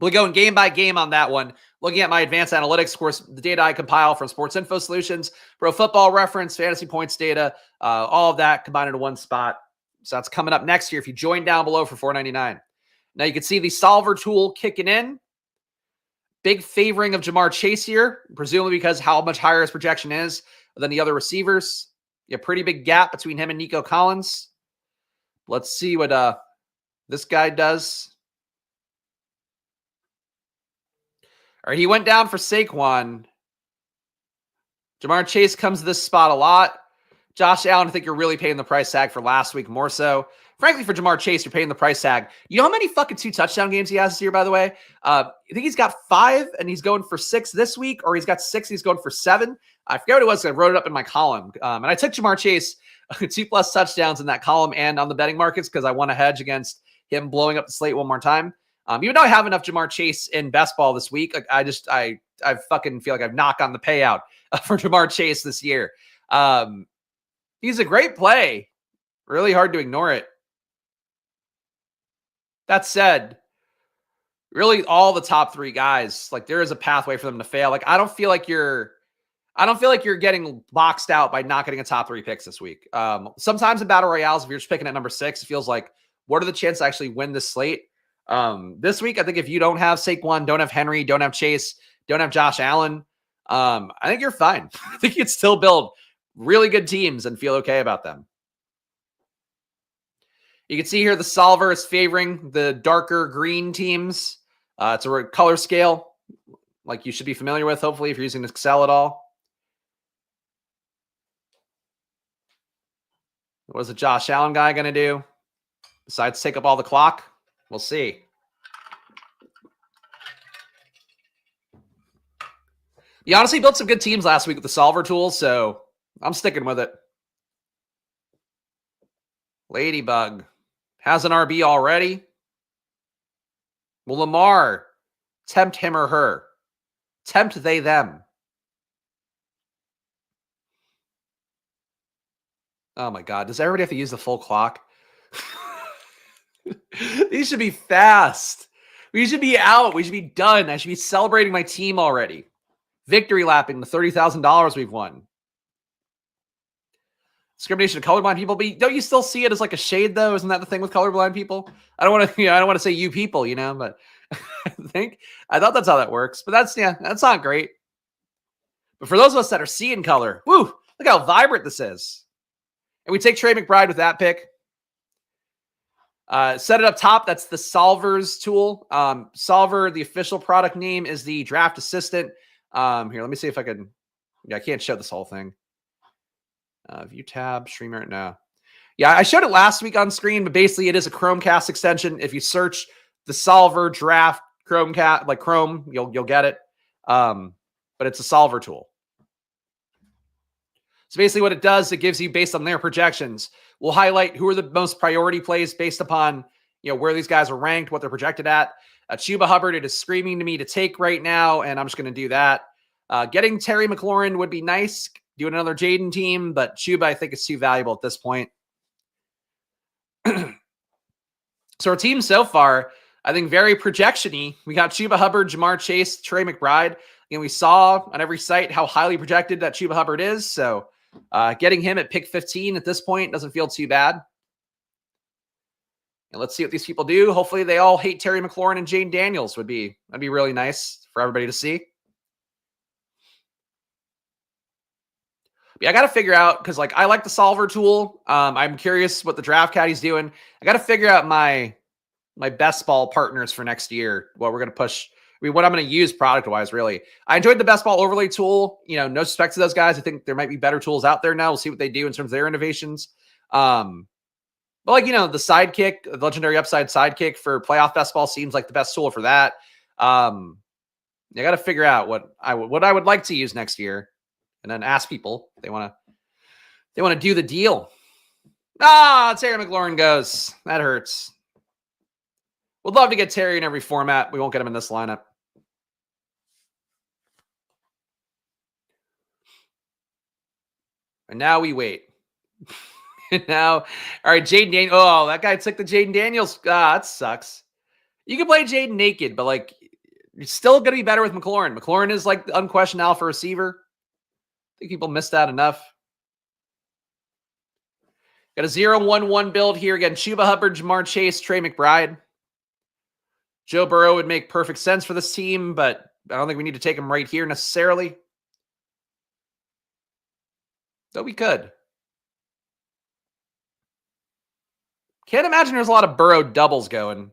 We're going game by game on that one. Looking at my advanced analytics, of course, the data I compile from Sports Info Solutions, Pro Football Reference, Fantasy Points data, all of that combined into one spot. So that's coming up next year if you join down below for $4.99. Now you can see the solver tool kicking in. Big favoring of Jamar Chase here, presumably because how much higher his projection is than the other receivers. A pretty big gap between him and Nico Collins. Let's see what this guy does. All right, he went down for Saquon. Jamar Chase comes to this spot a lot. Josh Allen, I think you're really paying the price tag for last week more so. Frankly, for Jamar Chase, you're paying the price tag. You know how many fucking 2 touchdown games he has this year, by the way? I think he's got 5, and he's going for 6 this week, or he's got 6, and he's going for 7. I forget what it was. I wrote it up in my column. And I took Jamar Chase 2+ touchdowns in that column and on the betting markets because I want to hedge against him blowing up the slate one more time. Even though I have enough Jamar Chase in best ball this week, like I fucking feel like I've knocked on the payout for Jamar Chase this year. He's a great play. Really hard to ignore it. That said, really all the top 3 guys, like there is a pathway for them to fail. Like I don't feel like you're getting boxed out by not getting a top 3 picks this week. Sometimes in battle royales, if you're just picking at number 6, it feels like, what are the chances to actually win this slate? This week, I think if you don't have Saquon, don't have Henry, don't have Chase, don't have Josh Allen, I think you're fine. I think you can still build really good teams and feel okay about them. You can see here the solver is favoring the darker green teams. It's a color scale like you should be familiar with, hopefully, if you're using Excel at all. What is the Josh Allen guy going to do? Besides take up all the clock? We'll see. You honestly built some good teams last week with the solver tool, so I'm sticking with it. Ladybug has an RB already. Will Lamar tempt him or her? Tempt they them? Oh my God. Does everybody have to use the full clock? These should be fast. We should be out. We should be done. I should be celebrating my team already. Victory lapping the $30,000 we've won. Discrimination of colorblind people, but don't you still see it as like a shade though? Isn't that the thing with colorblind people? I don't want to, I don't want to say you people, but I thought that's how that works. But that's not great. But for those of us that are seeing color, woo, look how vibrant this is. And we take Trey McBride with that pick. Set it up top. That's the Solvers tool. Solver, the official product name is the Draft Assistant. Here, let me see if I can. Yeah, I can't show this whole thing. View tab, streamer. No. Yeah, I showed it last week on screen, but basically it is a Chromecast extension. If you search the Solver Draft Chromecast, like Chrome, you'll get it. But it's a solver tool. So basically what it does, it gives you, based on their projections, we'll highlight who are the most priority plays based upon, where these guys are ranked, what they're projected at. Chuba Hubbard, it is screaming to me to take right now, and I'm just going to do that. Getting Terry McLaurin would be nice, doing another Jaden team, but Chuba, I think, is too valuable at this point. So our team so far, I think, very projection-y. We got Chuba Hubbard, Jamar Chase, Trey McBride. And we saw on every site how highly projected that Chuba Hubbard is. So getting him at pick 15 at this point doesn't feel too bad. And let's see what these people do. Hopefully they all hate Terry McLaurin and Jane Daniels. That'd be really nice for everybody to see. But yeah, I got to figure out, because I like the solver tool. I'm curious what the draft caddy's doing. I got to figure out my best ball partners for next year, what we're going to push. What I'm going to use product-wise, really. I enjoyed the best ball overlay tool. No respect to those guys. I think there might be better tools out there now. We'll see what they do in terms of their innovations. But the sidekick, the legendary upside sidekick for playoff best ball seems like the best tool for that. I got to figure out what I would like to use next year, and then ask people if they want to do the deal. Terry McLaurin goes. That hurts. Would love to get Terry in every format. We won't get him in this lineup. And now we wait. All right, Jaden Daniels. Oh, that guy took the Jaden Daniels. That sucks. You can play Jaden naked, but you're still going to be better with McLaurin. McLaurin is the unquestioned alpha receiver. I think people missed that enough. Got a 0-1-1 build here. Again, Chuba Hubbard, Jamar Chase, Trey McBride. Joe Burrow would make perfect sense for this team, but I don't think we need to take him right here necessarily. Though we could. Can't imagine there's a lot of Burrow doubles going.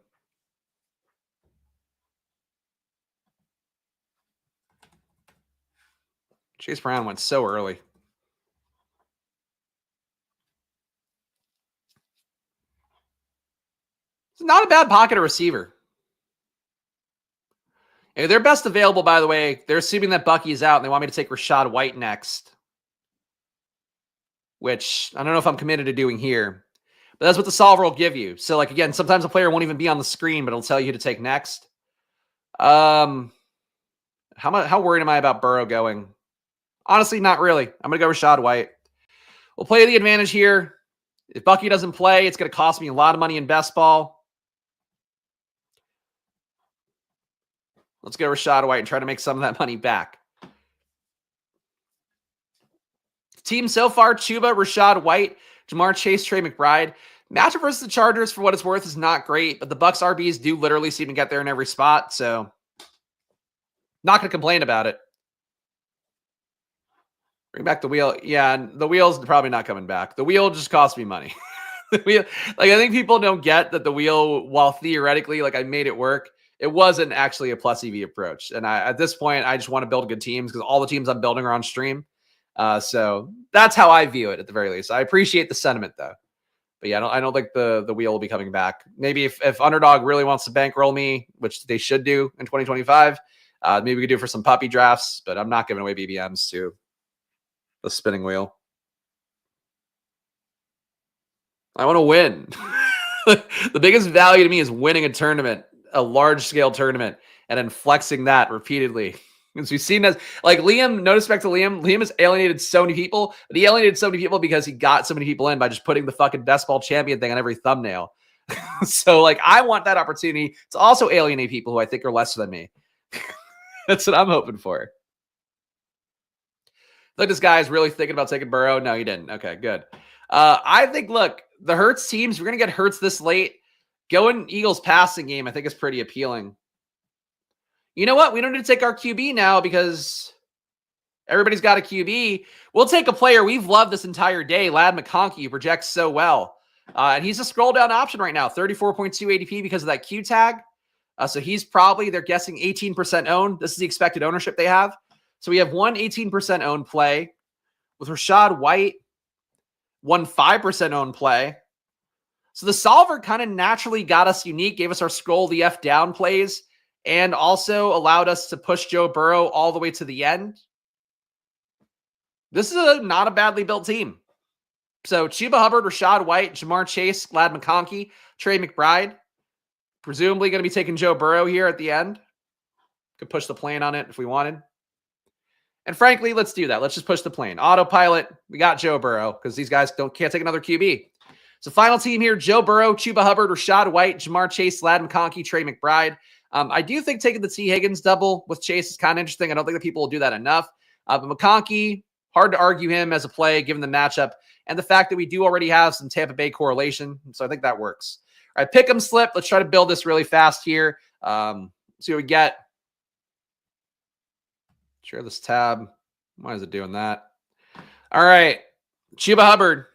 Chase Brown went so early. It's not a bad pocket or receiver. Hey, they're best available, by the way. They're assuming that Bucky is out, and they want me to take Rachaad White next. Which, I don't know if I'm committed to doing here. But that's what the solver will give you. So, like, again, sometimes a player won't even be on the screen, but it'll tell you who to take next. How worried am I about Burrow going? Honestly, not really. I'm going to go Rachaad White. We'll play the advantage here. If Bucky doesn't play, it's going to cost me a lot of money in best ball. Let's go Rachaad White and try to make some of that money back. Team so far, Chuba, Rachaad White, Jamar Chase, Trey McBride. Matchup versus the Chargers, for what it's worth, is not great, but the Bucs RBs do literally seem to get there in every spot, so not going to complain about it. Bring back the wheel. Yeah, the wheel's probably not coming back. The wheel just cost me money. The wheel, like, I think people don't get that the wheel, while theoretically, like, I made it work, it wasn't actually a plus EV approach. And at this point, I just want to build good teams because all the teams I'm building are on stream. So that's how I view it at the very least. I appreciate the sentiment though. But yeah, I don't think the wheel will be coming back. Maybe if Underdog really wants to bankroll me, which they should do in 2025, maybe we could do it for some puppy drafts, but I'm not giving away BBMs to the spinning wheel. I want to win. The biggest value to me is winning a tournament, a large-scale tournament, and then flexing that repeatedly. Because we've seen as, like, Liam, no respect to Liam. Liam has alienated so many people, but he alienated so many people because he got so many people in by just putting the fucking best ball champion thing on every thumbnail. So, like, I want that opportunity to also alienate people who I think are lesser than me. That's what I'm hoping for. Look, this guy is really thinking about taking Burrow. No, he didn't. Okay, good. I think, look, the Hurts teams, we're going to get Hurts this late. Going Eagles passing game, I think, is pretty appealing. You know what? We don't need to take our QB now because everybody's got a QB. We'll take a player we've loved this entire day, Ladd McConkey, who projects so well. And he's a scroll down option right now, 34.2 ADP because of that Q tag. So he's probably, they're guessing 18% owned. This is the expected ownership they have. So we have one 18% owned play with Rachaad White, one 5% owned play. So the solver kind of naturally got us unique, gave us our scroll the F down plays, and also allowed us to push Joe Burrow all the way to the end. This is not a badly built team. So Chuba Hubbard, Rachaad White, Jamar Chase, Ladd McConkey, Trey McBride. Presumably going to be taking Joe Burrow here at the end. Could push the plane on it if we wanted. And frankly, let's do that. Let's just push the plane. Autopilot, we got Joe Burrow because these guys can't take another QB. So final team here, Joe Burrow, Chuba Hubbard, Rachaad White, Jamar Chase, Ladd McConkey, Trey McBride. I do think taking the T. Higgins double with Chase is kind of interesting. I don't think that people will do that enough. But McConkey, hard to argue him as a play given the matchup and the fact that we do already have some Tampa Bay correlation. So I think that works. All right, pick 'em slip. Let's try to build this really fast here. See what we get. Share this tab. Why is it doing that? All right, Chuba Hubbard.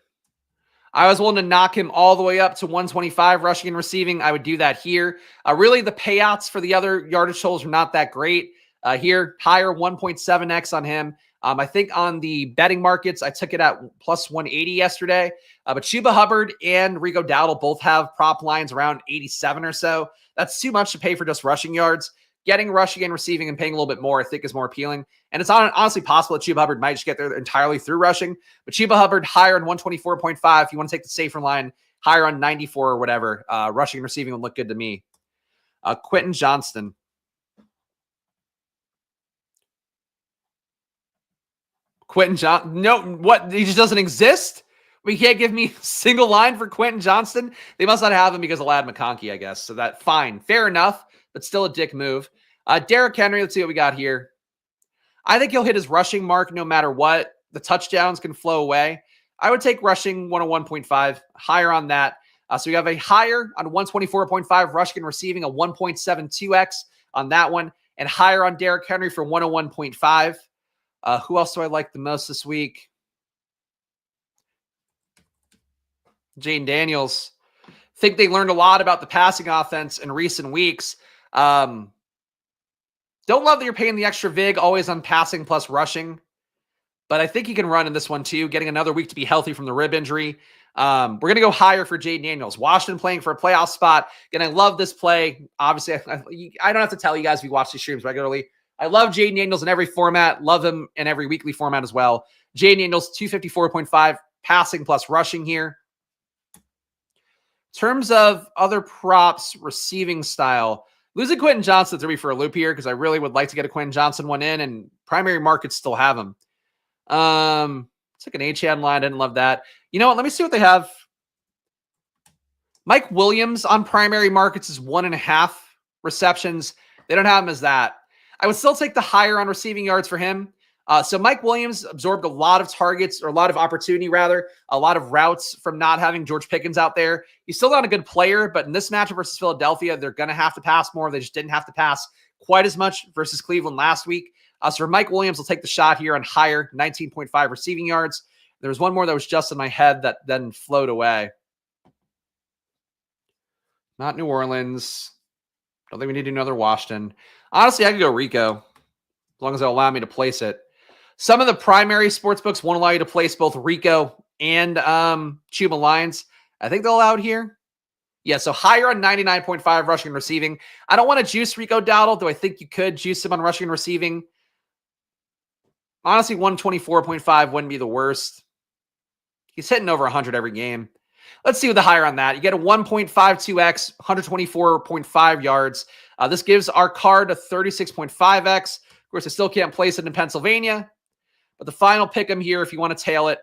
I was willing to knock him all the way up to 125 rushing and receiving. I would do that here. Really, the payouts for the other yardage totals are not that great. Here, higher 1.7x on him. I think on the betting markets, I took it at plus 180 yesterday. But Chuba Hubbard and Rico Dowdle both have prop lines around 87 or so. That's too much to pay for just rushing yards. Getting rushing and receiving and paying a little bit more, I think, is more appealing. And it's honestly possible that Chuba Hubbard might just get there entirely through rushing. But Chuba Hubbard higher on 124.5. If you want to take the safer line, higher on 94 or whatever. Rushing and receiving would look good to me. Quentin Johnston. No, what? He just doesn't exist? We can't give me a single line for Quentin Johnston? They must not have him because of Ladd McConkey, I guess. So that, fine. Fair enough, but still a dick move. Derrick Henry, let's see what we got here. I think he'll hit his rushing mark no matter what. The touchdowns can flow away. I would take rushing 101.5, higher on that. So we have a higher on 124.5 rushing and receiving, a 1.72x on that one, and higher on Derrick Henry for 101.5. Who else do I like the most this week? Jane Daniels. Think they learned a lot about the passing offense in recent weeks. Don't love that you're paying the extra vig always on passing plus rushing, but I think he can run in this one too, getting another week to be healthy from the rib injury. We're going to go higher for Jade Daniels. Washington playing for a playoff spot. And I love this play. Obviously, I don't have to tell you guys if you watch these streams regularly. I love Jade Daniels in every format. Love him in every weekly format as well. Jade Daniels, 254.5 passing plus rushing here. terms of other props, receiving style, losing Quentin Johnson threw me for a loop here because I really would like to get a Quentin Johnson one in, and primary markets still have him. Took an H-hand line. I didn't love that. You know what? Let me see what they have. Mike Williams on primary markets is 1.5 receptions. They don't have him as that. I would still take the higher on receiving yards for him. So Mike Williams absorbed a lot of targets, or a lot of opportunity rather, a lot of routes from not having George Pickens out there. He's still not a good player, but in this matchup versus Philadelphia, they're going to have to pass more. They just didn't have to pass quite as much versus Cleveland last week. So for Mike Williams, I'll take the shot here on higher, 19.5 receiving yards. There was one more that was just in my head that then flowed away. Not New Orleans. Don't think we need to do another Washington. Honestly, I could go Rico as long as they'll allow me to place it. Some of the primary sports books won't allow you to place both Rico and Chuma lines. I think they'll allow it here. Yeah, so higher on 99.5 rushing and receiving. I don't want to juice Rico Dowdle, though I think you could juice him on rushing and receiving. Honestly, 124.5 wouldn't be the worst. He's hitting over 100 every game. Let's see what the higher on that. You get a 1.52x, 124.5 yards. This gives our card a 36.5x. Of course, I still can't place it in Pennsylvania. But the final pick 'em here, if you want to tail it.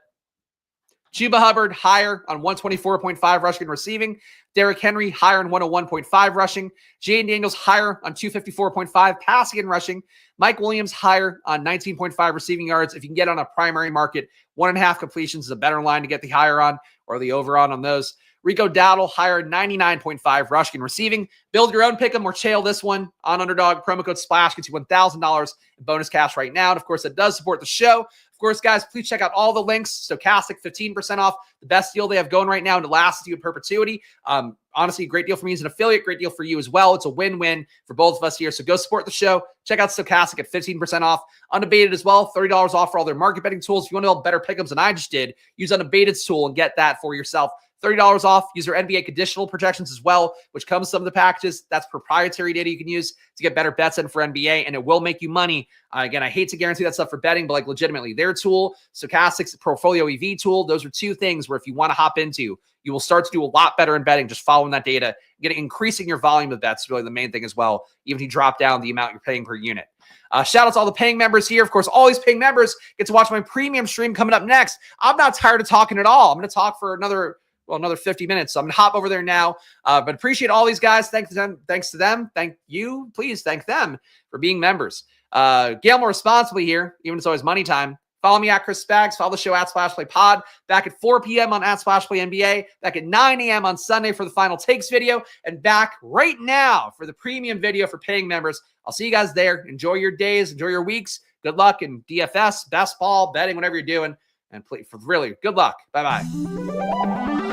Chuba Hubbard, higher on 124.5 rushing and receiving. Derrick Henry, higher on 101.5 rushing. Jayden Daniels, higher on 254.5 passing and rushing. Mike Williams, higher on 19.5 receiving yards. If you can get on a primary market, 1.5 completions is a better line to get the higher on, or the over on those. Rico Dowdle, higher 99.5 rushing and receiving. Build your own pick 'em or tail this one on Underdog. Promo code SPLASH gets you $1,000 in bonus cash right now. And of course, it does support the show. Of course, guys, please check out all the links. Stochastic, 15% off. The best deal they have going right now, and it lasts you in perpetuity. Honestly, a great deal for me as an affiliate. Great deal for you as well. It's a win-win for both of us here. So go support the show. Check out Stochastic at 15% off. Unabated as well. $30 off for all their market betting tools. If you want to build better pick'ems than I just did, use Unabated's tool and get that for yourself. $30 off. Use their NBA conditional projections as well, which comes with some of the packages. That's proprietary data you can use to get better bets in for NBA, and it will make you money. Again, I hate to guarantee that stuff for betting, but like legitimately, their tool, Stochastic's Portfolio EV tool, those are two things where if you want to hop into, you will start to do a lot better in betting just following that data. Increasing your volume of bets is really the main thing as well, even if you drop down the amount you're paying per unit. Shout out to all the paying members here. Of course, all these paying members get to watch my premium stream coming up next. I'm not tired of talking at all. I'm going to talk for another 50 minutes. So I'm going to hop over there now. But appreciate all these guys. Thanks to them. Thank you. Please thank them for being members. Gamble responsibly here, even though it's always money time. Follow me at Chris Spags. Follow the show at Splash Play Pod. Back at 4 p.m. on at Splash Play NBA. Back at 9 a.m. on Sunday for the Final Takes video. And back right now for the premium video for paying members. I'll see you guys there. Enjoy your days. Enjoy your weeks. Good luck in DFS, best ball, betting, whatever you're doing. And please, really, good luck. Bye-bye.